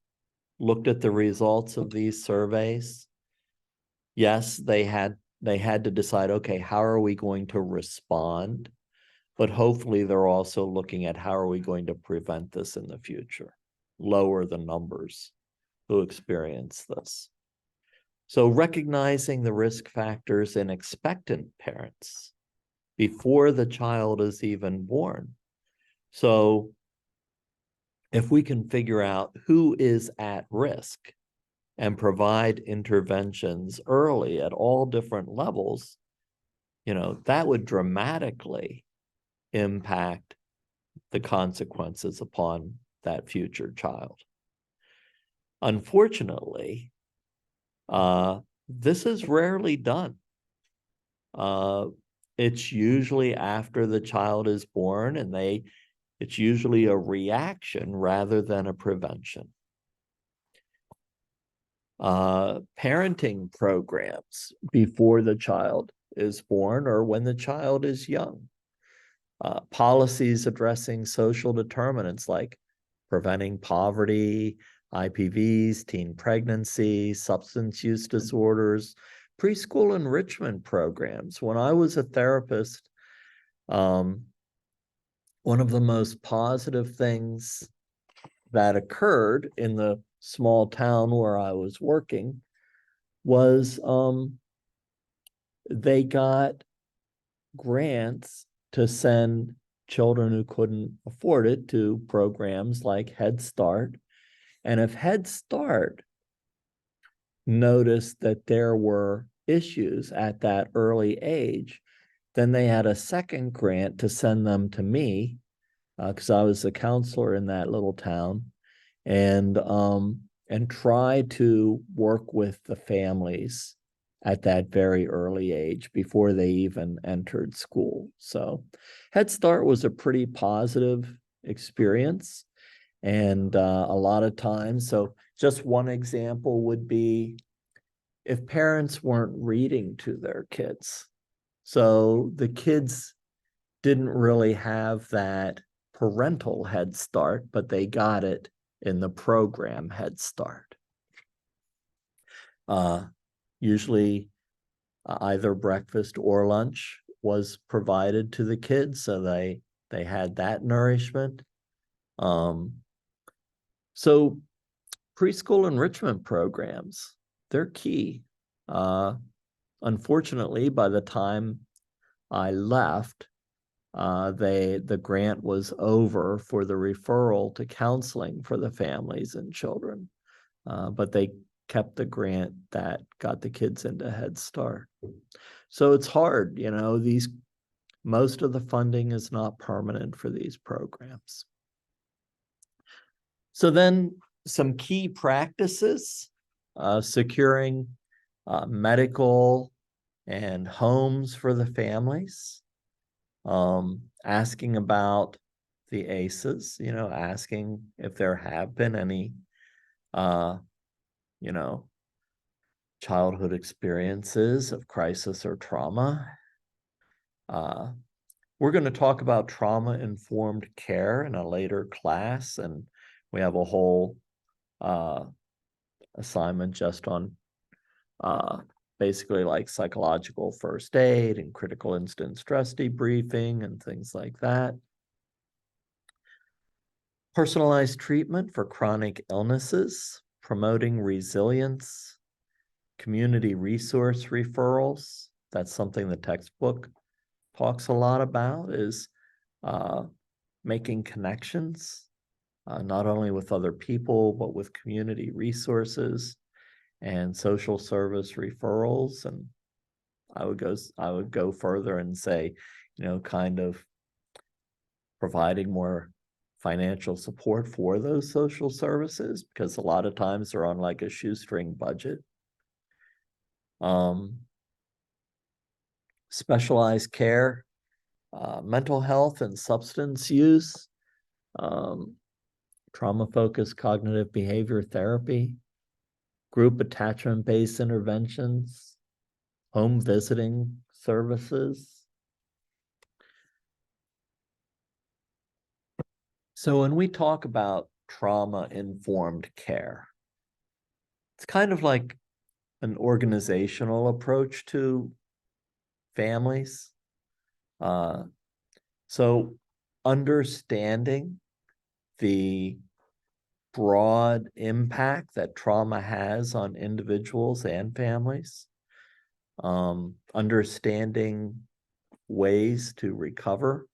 looked at the results of these surveys, yes, they had to decide, okay, how are we going to respond? But hopefully they're also looking at how are we going to prevent this in the future, lower the numbers who experience this. So recognizing the risk factors in expectant parents before the child is even born. So if we can figure out who is at risk and provide interventions early at all different levels, that would dramatically impact the consequences upon that future child. Unfortunately, this is rarely done. It's usually after the child is born, and it's usually a reaction rather than a prevention. Parenting programs before the child is born or when the child is young. Policies addressing social determinants like preventing poverty, IPVs, teen pregnancy, substance use disorders, preschool enrichment programs. When I was a therapist, one of the most positive things that occurred in the small town where I was working was they got grants to send children who couldn't afford it to programs like Head Start. And if Head Start noticed that there were issues at that early age, then they had a second grant to send them to me, because I was a counselor in that little town. and try to work with the families at that very early age before they even entered school. So Head Start was a pretty positive experience. And a lot of times, so just one example would be if parents weren't reading to their kids. So the kids didn't really have that parental Head Start, but they got it in the program Head Start. Usually either breakfast or lunch was provided to the kids, so they had that nourishment. So preschool enrichment programs, they're key. Unfortunately, by the time I left, the grant was over for the referral to counseling for the families and children, but they kept the grant that got the kids into Head Start. So it's hard, most of the funding is not permanent for these programs. So then some key practices, securing medical and homes for the families, asking about the ACEs, asking if there have been any, childhood experiences of crisis or trauma. We're going to talk about trauma-informed care in a later class, and we have a whole assignment just on basically like psychological first aid and critical incident stress debriefing and things like that. Personalized treatment for chronic illnesses, promoting resilience, community resource referrals. That's something the textbook talks a lot about, is making connections, not only with other people, but with community resources and social service referrals. And I would go further and say, kind of providing more financial support for those social services, because a lot of times they're on like a shoestring budget. Specialized care, mental health and substance use, trauma-focused cognitive behavior therapy, group attachment-based interventions, home visiting services. So when we talk about trauma-informed care, it's kind of like an organizational approach to families. So understanding the broad impact that trauma has on individuals and families, understanding ways to recover,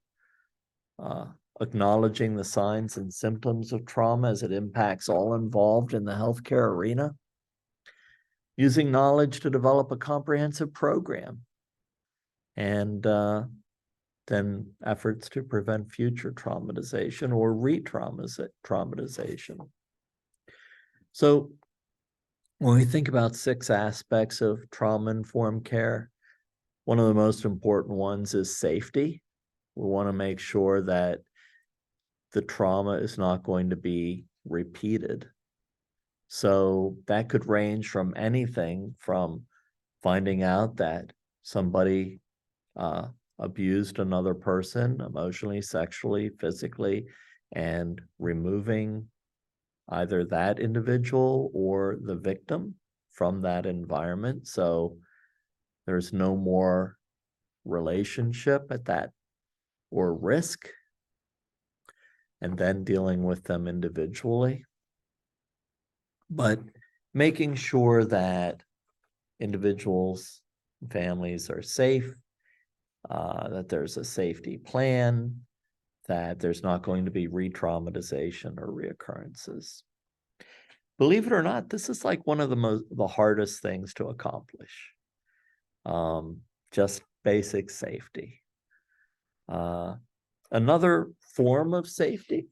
acknowledging the signs and symptoms of trauma as it impacts all involved in the healthcare arena, using knowledge to develop a comprehensive program, and then efforts to prevent future traumatization or re-traumatization. So when we think about 6 aspects of trauma-informed care, one of the most important ones is safety. We want to make sure that the trauma is not going to be repeated. So that could range from anything from finding out that somebody abused another person emotionally, sexually, physically, and removing either that individual or the victim from that environment. So there's no more relationship at that or risk, and then dealing with them individually. But making sure that individuals, families are safe, that there's a safety plan, that there's not going to be re-traumatization or reoccurrences. Believe it or not, this is like one of the hardest things to accomplish. Just basic safety. Another form of safety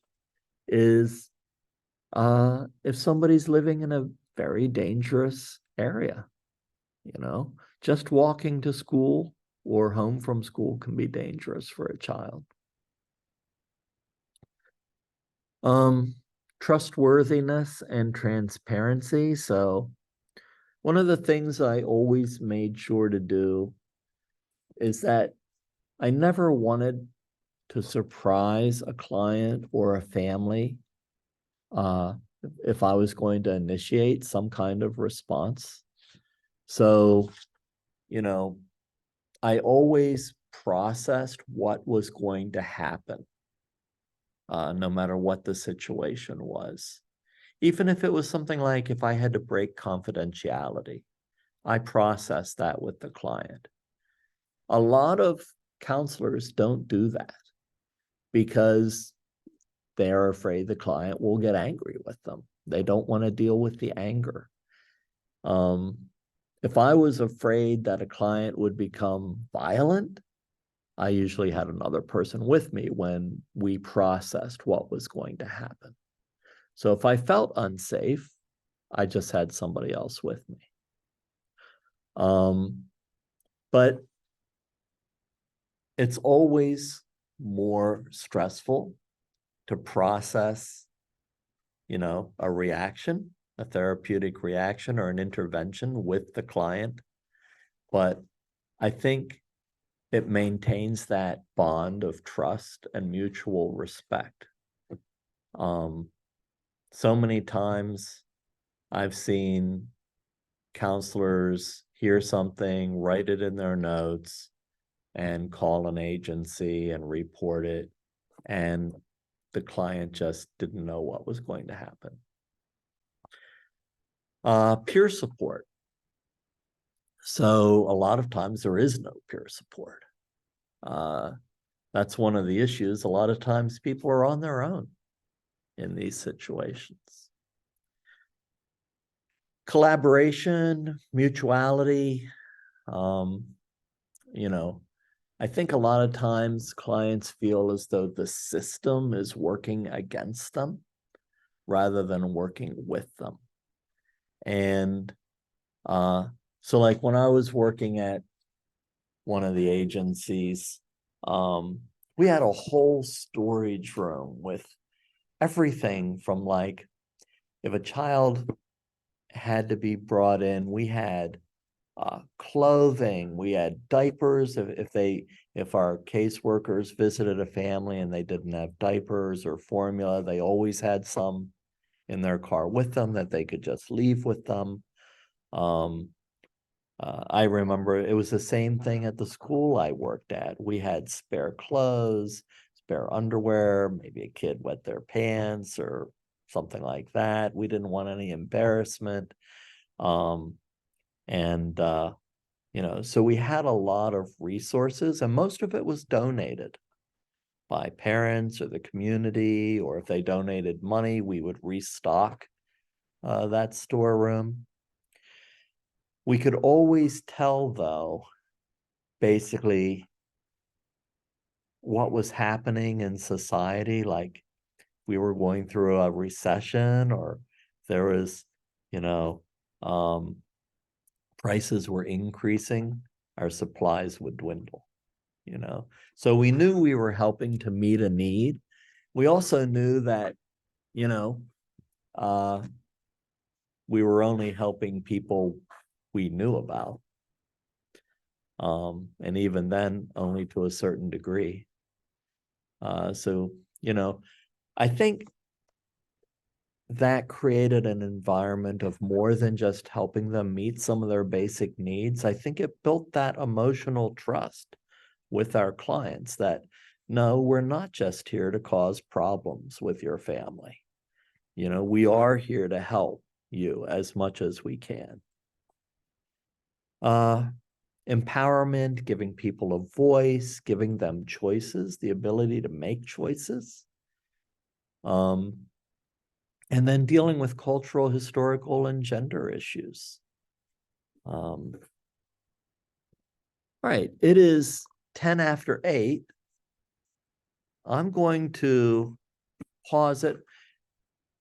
is If somebody's living in a very dangerous area, just walking to school or home from school can be dangerous for a child. Trustworthiness and transparency. So one of the things I always made sure to do is that I never wanted to surprise a client or a family if I was going to initiate some kind of response. So, I always processed what was going to happen, no matter what the situation was. Even if it was something like if I had to break confidentiality, I processed that with the client. A lot of counselors don't do that because they're afraid the client will get angry with them. They don't want to deal with the anger. If I was afraid that a client would become violent, I usually had another person with me when we processed what was going to happen. So if I felt unsafe, I just had somebody else with me. But it's always more stressful to process, a reaction, a therapeutic reaction or an intervention with the client. But I think it maintains that bond of trust and mutual respect. So many times I've seen counselors hear something, write it in their notes, and call an agency and report it. And the client just didn't know what was going to happen. Peer support. So a lot of times there is no peer support. That's one of the issues. A lot of times people are on their own in these situations. Collaboration, mutuality, I think a lot of times clients feel as though the system is working against them rather than working with them. And so like when I was working at one of the agencies, we had a whole storage room with everything from like, if a child had to be brought in, we had clothing, we had diapers. If our caseworkers visited a family and they didn't have diapers or formula, they always had some in their car with them that they could just leave with them. I remember it was the same thing at the school I worked at. We had spare clothes, spare underwear, maybe a kid wet their pants or something like that. We didn't want any embarrassment. So we had a lot of resources, and most of it was donated by parents or the community, or if they donated money, we would restock that storeroom. We could always tell, though, basically what was happening in society, like we were going through a recession or there was, prices were increasing, our supplies would dwindle, So we knew we were helping to meet a need. We also knew that, we were only helping people we knew about. And even then, only to a certain degree. So, I think that created an environment of more than just helping them meet some of their basic needs. I think it built that emotional trust with our clients that, no, we're not just here to cause problems with your family. We are here to help you as much as we can. Empowerment, giving people a voice, giving them choices, the ability to make choices. And then dealing with cultural, historical, and gender issues. All right, it is 10 after 8. I'm going to pause it.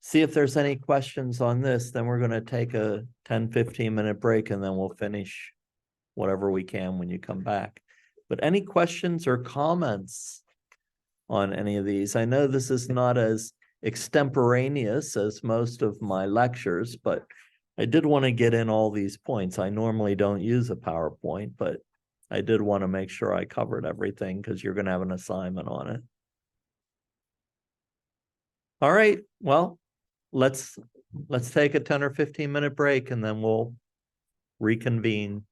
see if there's any questions on this, then we're gonna take a 10-15 minute break and then we'll finish whatever we can when you come back. But any questions or comments on any of these? I know this is not as extemporaneous as most of my lectures, but I did want to get in all these points. I normally don't use a PowerPoint, but I did want to make sure I covered everything because you're going to have an assignment on it. All right, well, let's take a 10 or 15 minute break and then we'll reconvene.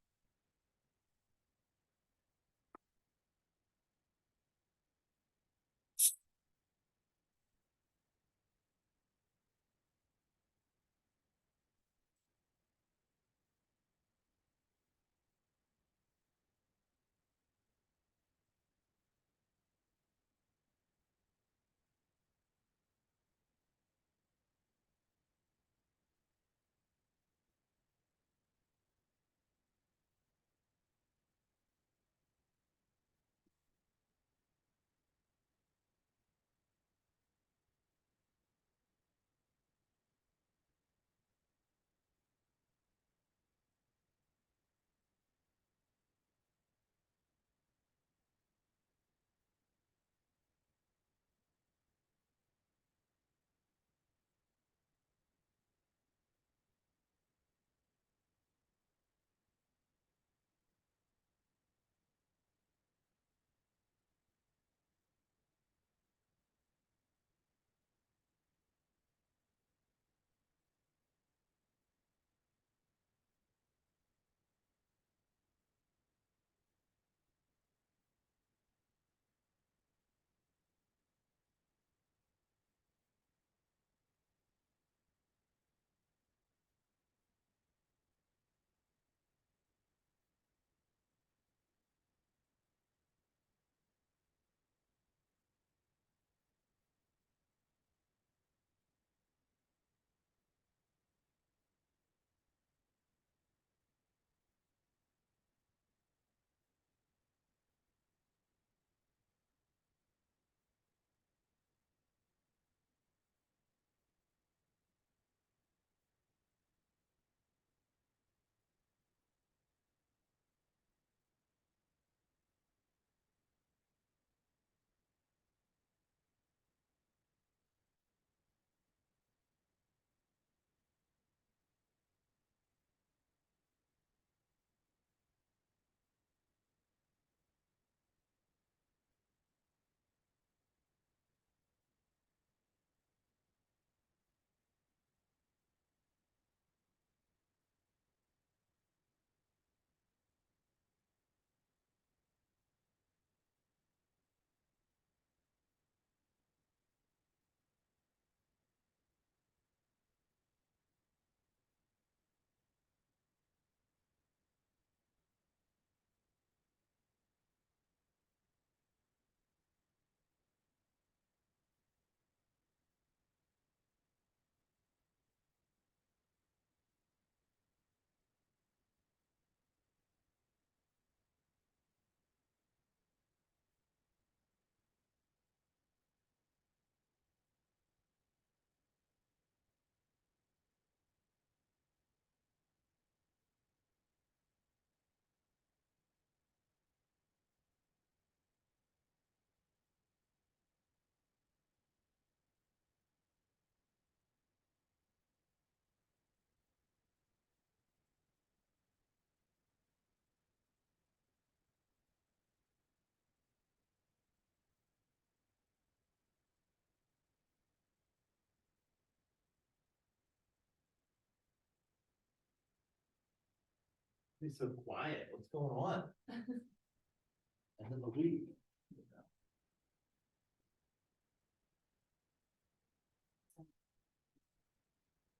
Be so quiet. What's going on? End of the week.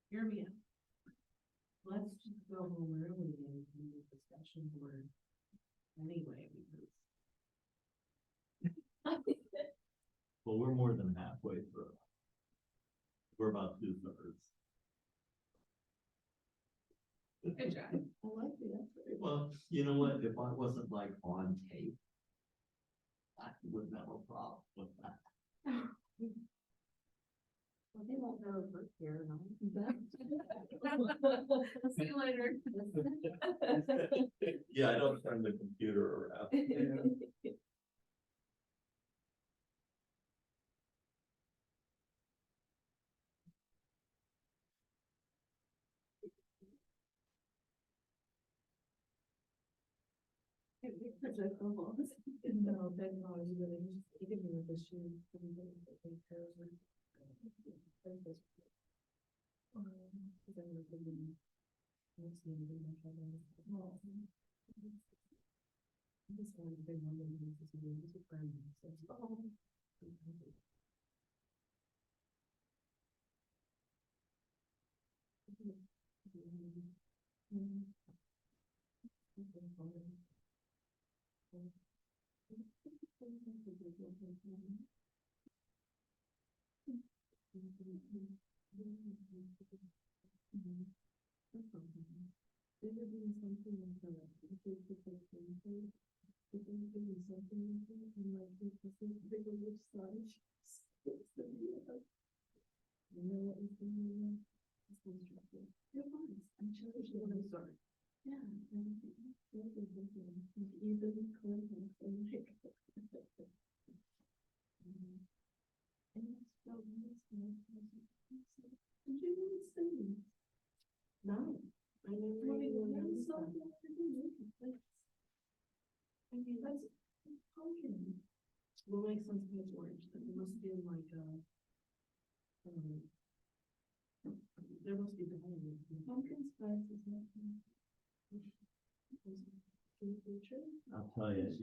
Hear me out. Let's just go home early and do the discussion board anyway, because. Well, we're more than halfway through. We're about 2/3. Good job. I like the effort. Well, you know what? If I wasn't like on tape, I wouldn't have a problem with that. Well, they won't know the first Here, no. See you later. Yeah, I don't turn the computer around. No, technology, but I just, even with the shoes. No, I never even noticed that. I mean, that's pumpkin. What makes sense if it's orange? Then there must be like there must be value. Pumpkin spice is not. I'll tell you,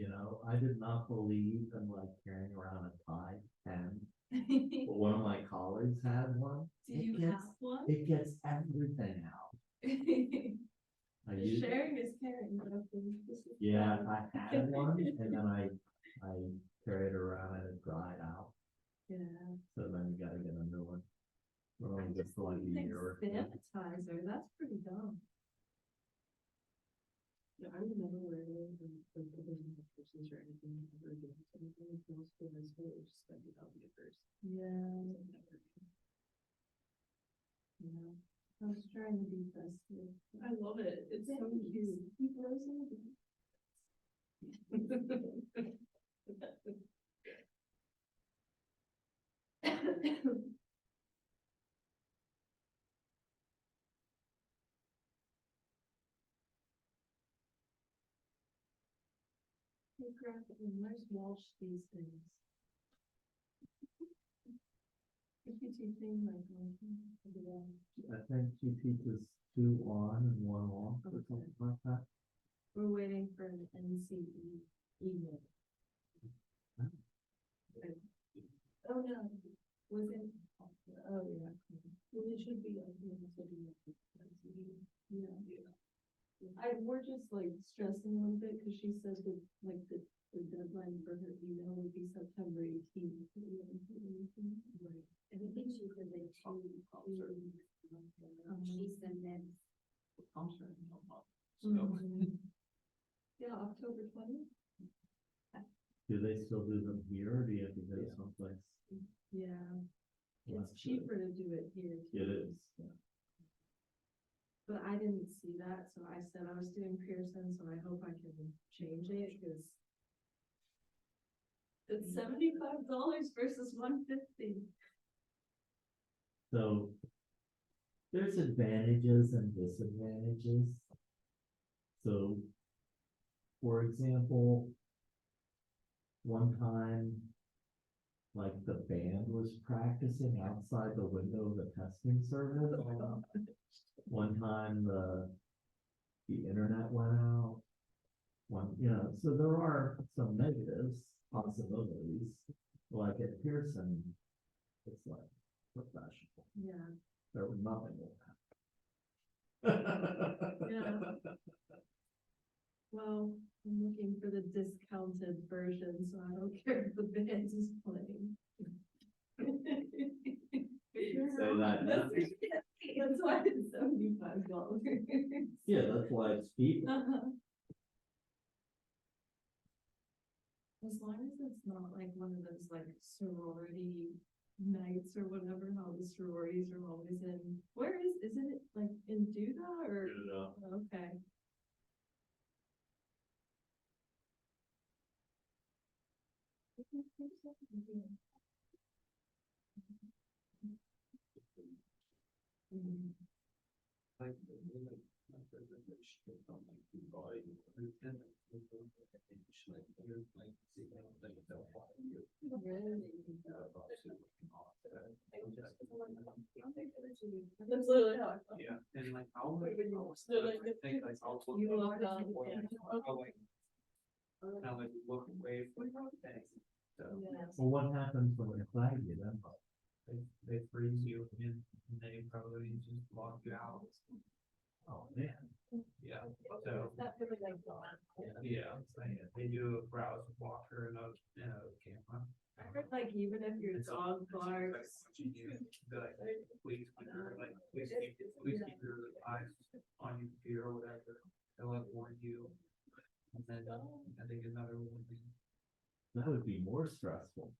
I did not believe in like carrying around a Tide pen. But one of my colleagues had one. Do you have one? It gets everything out. I used, Sharing is caring. yeah, I had one and then I carried it around and it dried out. Yeah. So then you gotta get a new one. Well, I just just like don't a think year or two. sanitizer, that's pretty dumb. Yeah, I remember where I was or anything ever again. Anything else for my school, it just spent it out the first. Yeah. Yeah. I was trying to be festive. I love it. It's so cute. Hey, graphically, where's Walsh these days? Is he teaching like? I think she teaches 2 on and 1 off or something like that. We're waiting for an NCE email. Oh, no, was it? Oh, yeah. Well, it should be. Yeah. We're just like stressing a little bit, cause she said that like the deadline for her email would be September 18th. Right. And I think she said that she submits. Yeah, October 20th. Do they still do them here or do you have to go someplace? Yeah, Well, it's cheaper to do it here. It is. Yeah. But I didn't see that, so I said I was doing Pearson, so I hope I can change it, cause it's $75 versus $150. So there's advantages and disadvantages. So, for example, one time, like the band was practicing outside the window of the testing service. One time the internet went out. So there are some negatives, possibilities. Like at Pearson, it's like professional. Yeah. There was nothing will happen. Yeah. Well, I'm looking for the discounted version, so I don't care if the band is playing. Say that now. That's why it's $75. Yeah, that's why it's cheap. As long as it's not like one of those like sorority nights or whatever, how the sororities are always in, isn't it like in Duda or? Okay. That's literally how I felt. Yeah, and like, I'll When you I'll stood like this, think like, I'll look you up, look up, yeah, yeah. I'll like, kind of like look away from things. So, Yes. Well, what happens when they flag you then? they freeze you and they probably just lock you out. Oh, man. Yeah, so, Not really like yeah, they do a browser blocker and a camera. I heard like even if your dog barks. Please keep your eyes on your computer or whatever, they'll like warn you. And then, I think another one. That would be more stressful.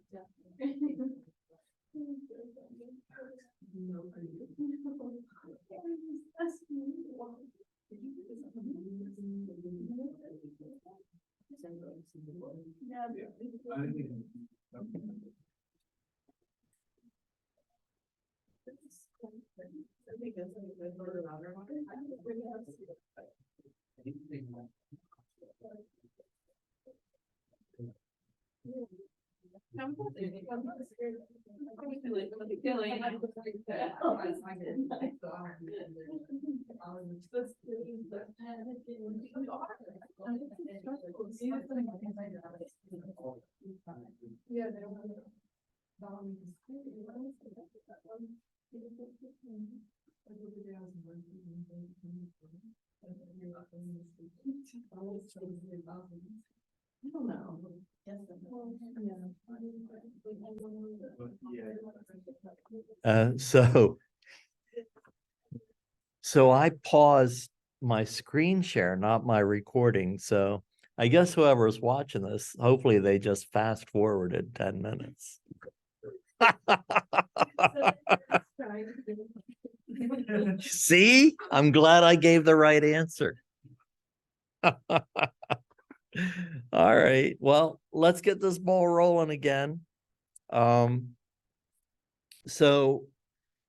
Yeah. I don't know. So I paused my screen share, not my recording, so I guess whoever's watching this, hopefully they just fast forwarded 10 minutes. See, I'm glad I gave the right answer. All right, well, let's get this ball rolling again. So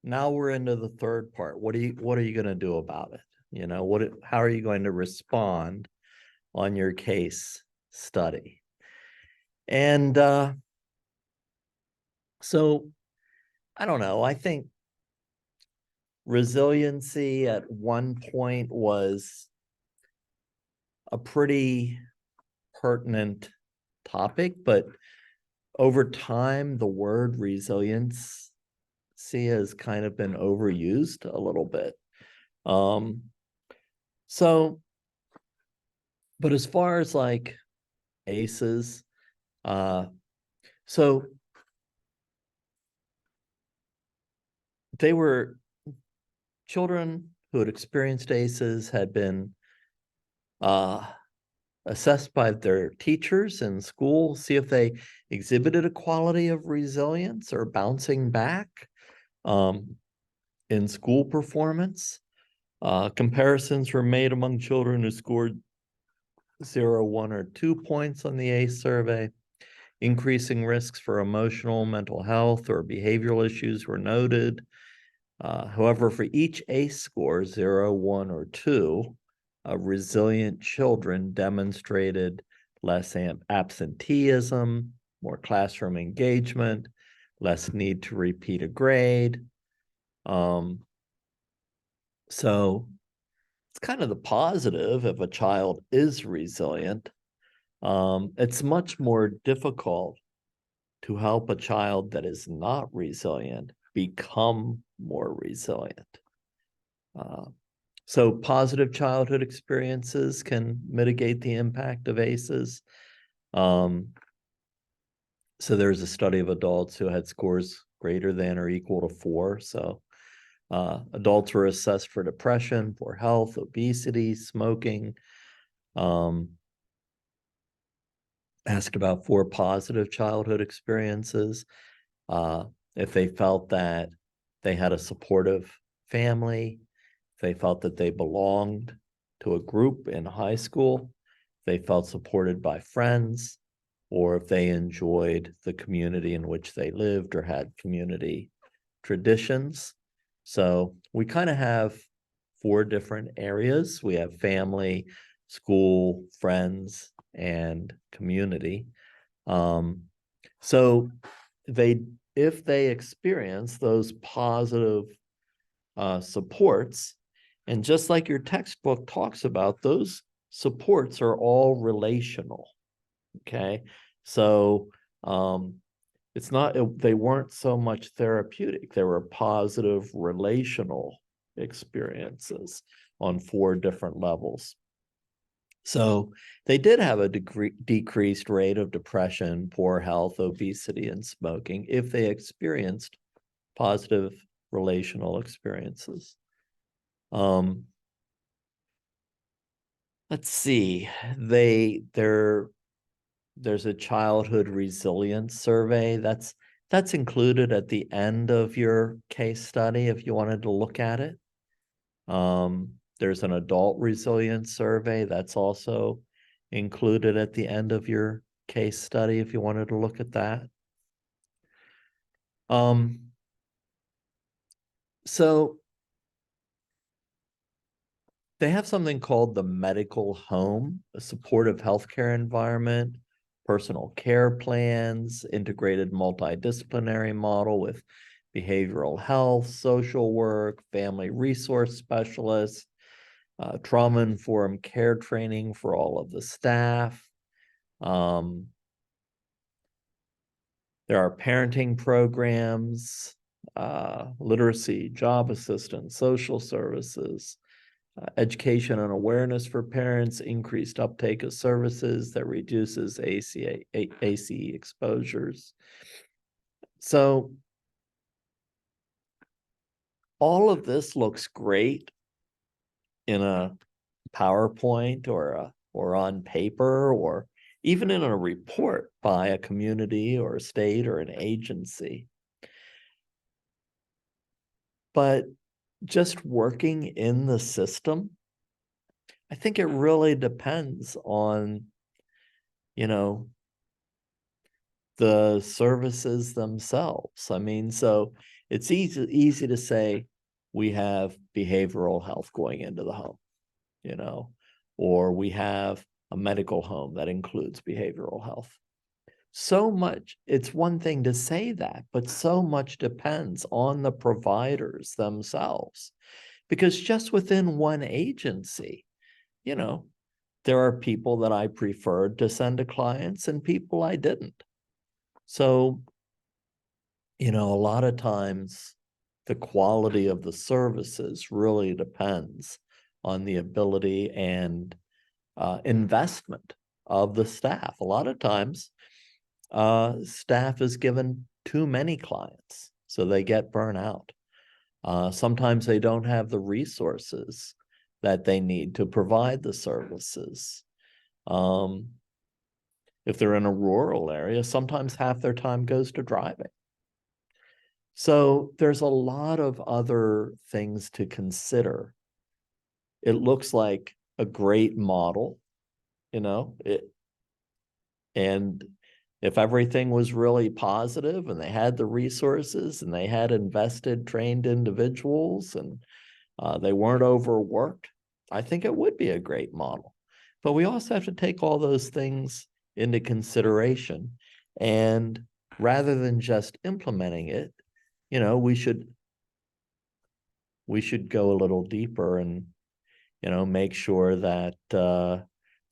now we're into the third part. What are you going to do about it? You know, how are you going to respond on your case study? And so I don't know, I think resiliency at one point was a pretty pertinent topic, but over time, the word resilience has kind of been overused a little bit. So, but as far as like ACEs, so they were children who had experienced ACEs had been assessed by their teachers in school, see if they exhibited a quality of resilience or bouncing back in school performance. Comparisons were made among children who scored 0, 1, or 2 points on the ACE survey. Increasing risks for emotional, mental health, or behavioral issues were noted. However, for each ACE score, 0, 1, or 2, resilient children demonstrated less absenteeism, more classroom engagement, less need to repeat a grade. So it's kind of the positive if a child is resilient. It's much more difficult to help a child that is not resilient become more resilient. So positive childhood experiences can mitigate the impact of ACEs. So there's a study of adults who had scores greater than or equal to 4. So adults were assessed for depression, poor health, obesity, smoking. asked about 4 positive childhood experiences. If they felt that they had a supportive family, if they felt that they belonged to a group in high school, they felt supported by friends, or if they enjoyed the community in which they lived or had community traditions. So we kind of have 4 different areas. We have family, school, friends, and community. So if they experience those positive supports, and just like your textbook talks about, those supports are all relational. Okay, so it's not, they weren't so much therapeutic, they were positive relational experiences on 4 different levels. So they did have a decreased rate of depression, poor health, obesity, and smoking if they experienced positive relational experiences. Let's see, there's a childhood resilience survey that's included at the end of your case study if you wanted to look at it. There's an adult resilience survey that's also included at the end of your case study if you wanted to look at that. So they have something called the medical home, a supportive healthcare environment, personal care plans, integrated multidisciplinary model with behavioral health, social work, family resource specialists, trauma-informed care training for all of the staff. There are parenting programs, literacy, job assistance, social services, education and awareness for parents, increased uptake of services that reduces ACE exposures. So all of this looks great in a PowerPoint or on paper or even in a report by a community or a state or an agency. But just working in the system, I think it really depends on, the services themselves. I mean, so it's easy to say we have behavioral health going into the home, or we have a medical home that includes behavioral health. So much, it's one thing to say that, but so much depends on the providers themselves. Because just within one agency, there are people that I preferred to send to clients and people I didn't. So, a lot of times the quality of the services really depends on the ability and investment of the staff. A lot of times, staff is given too many clients, so they get burnt out. Sometimes they don't have the resources that they need to provide the services. If they're in a rural area, sometimes half their time goes to driving. So there's a lot of other things to consider. It looks like a great model, and if everything was really positive and they had the resources and they had invested, trained individuals and they weren't overworked, I think it would be a great model. But we also have to take all those things into consideration. And rather than just implementing it, we should go a little deeper and, make sure that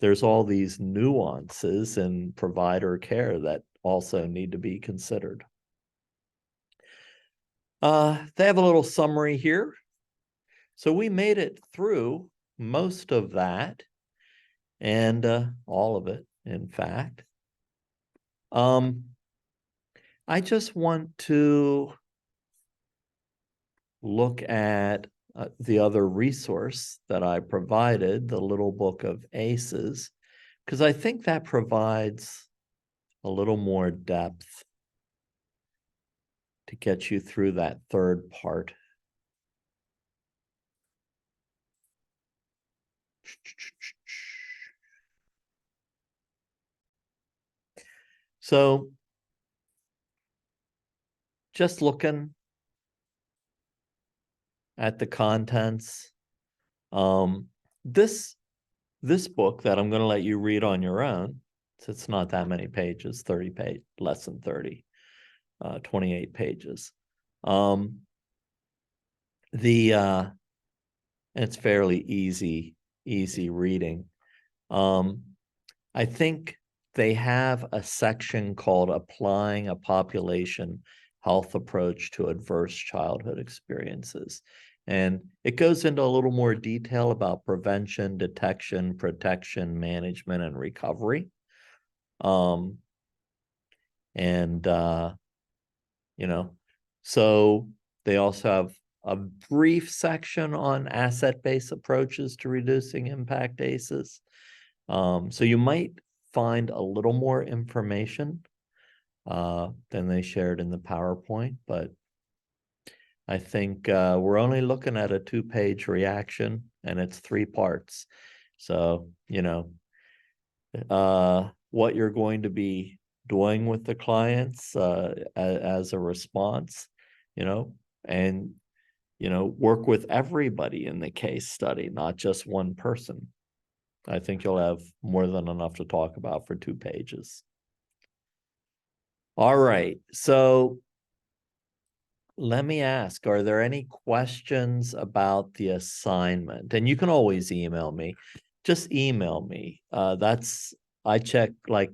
there's all these nuances in provider care that also need to be considered. They have a little summary here. So we made it through most of that and all of it, in fact. I just want to look at the other resource that I provided, the Little Book of ACEs, because I think that provides a little more depth to get you through that third part. So just looking at the contents, this book that I'm going to let you read on your own, so it's not that many pages, 30 page, less than 30, 28 pages. It's fairly easy reading. I think they have a section called Applying a Population Health Approach to Adverse Childhood Experiences. And it goes into a little more detail about prevention, detection, protection, management, and recovery. So they also have a brief section on asset-based approaches to reducing impact ACEs. So you might find a little more information than they shared in the PowerPoint, but I think we're only looking at a 2-page reaction, and it's 3 parts. So, what you're going to be doing with the clients as a response, and, work with everybody in the case study, not just one person. I think you'll have more than enough to talk about for 2 pages. All right, so let me ask, are there any questions about the assignment? And you can always email me. Just email me. I check, like,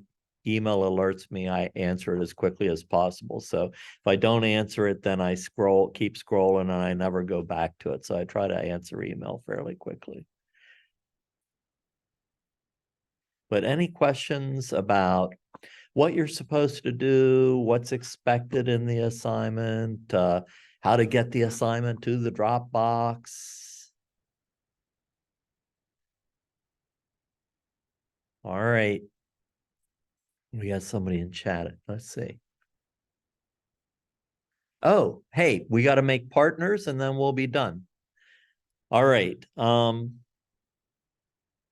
email alerts me, I answer it as quickly as possible. So if I don't answer it, then I keep scrolling, and I never go back to it. So I try to answer email fairly quickly. But any questions about what you're supposed to do, what's expected in the assignment, how to get the assignment to the Dropbox? All right. We got somebody in chat. Let's see. Oh, hey, we got to make partners and then we'll be done. All right.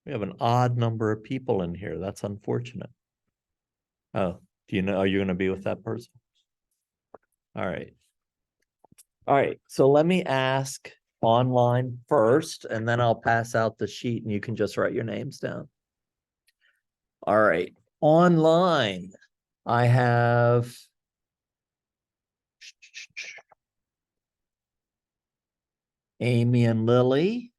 We have an odd number of people in here. That's unfortunate. Oh, are you going to be with that person? All right. All right. So let me ask online first, and then I'll pass out the sheet and you can just write your names down. All right. Online, I have Amy and Lily.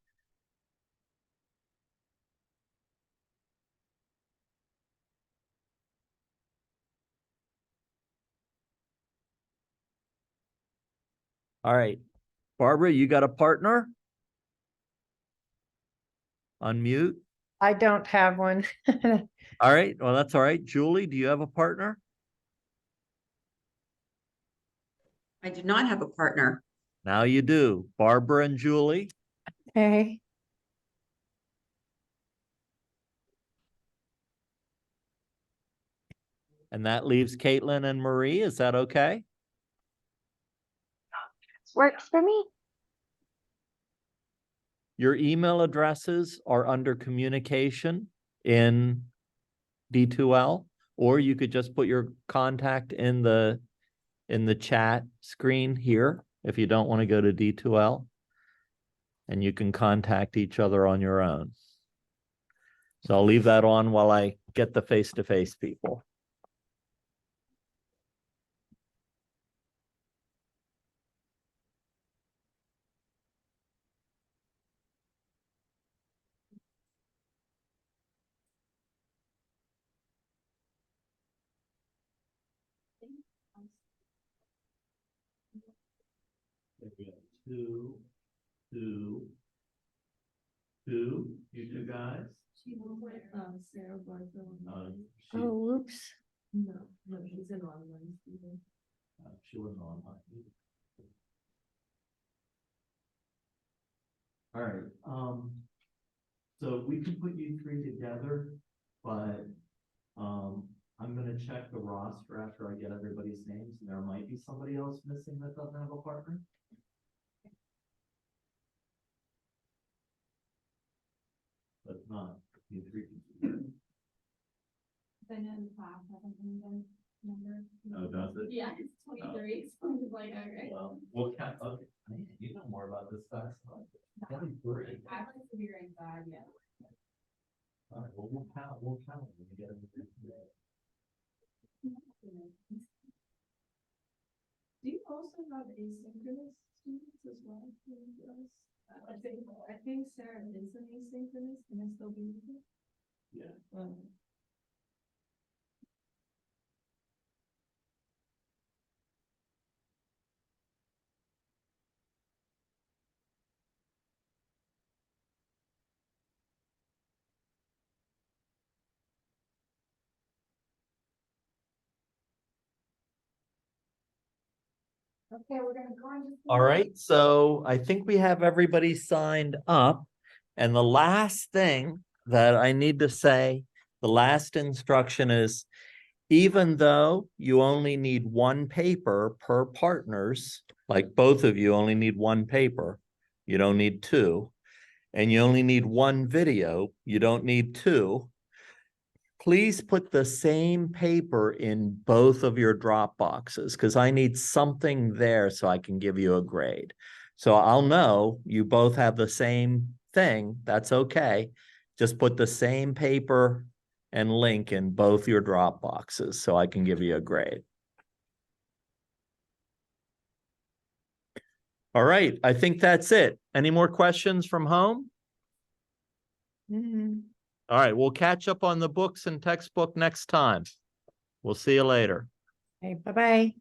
All right. Barbara, you got a partner? Unmute. I don't have one. All right. Well, that's all right. Julie, do you have a partner? I do not have a partner. Now you do. Barbara and Julie. Okay. And that leaves Caitlin and Marie. Is that okay? Works for me. Your email addresses are under communication in D2L, or you could just put your contact in the chat screen here if you don't want to go to D2L, and you can contact each other on your own. So I'll leave that on while I get the face-to-face people. We have 2, 2, 2, you 2 guys. She was with Sarah Bartholomew. Oh, whoops. No, she's in online. Stephen. She wasn't online either. All right, so we can put you 3 together, but I'm gonna check check the roster after I get everybody's names, and there might be somebody else missing that doesn't have a partner. But if not, you three can. I know in the class, I haven't been number. Oh, does it? Yeah, it's 23, so I'm just like, okay. Well, we'll count, okay, man, you know more about this stuff. That'd be great. I like to be ranked 5, yeah. All right, well, we'll count when we get everything. Do you also have asynchronous students as well? I think Sarah is an asynchronous, can I still be with her? Yeah. Okay, we're gonna go into. All right, so I think we have everybody signed up. And the last thing that I need to say, the last instruction is, even though you only need one paper per partners, like both of you only need one paper, you don't need two, and you only need one video, you don't need two. Please put the same paper in both of your drop boxes, because I need something there so I can give you a grade. So I'll know you both have the same thing, that's okay. Just put the same paper and link in both your drop boxes so I can give you a grade. All right, I think that's it. Any more questions from home? Mhm. All right, we'll catch up on the books and textbook next time. We'll see you later. Okay, bye-bye.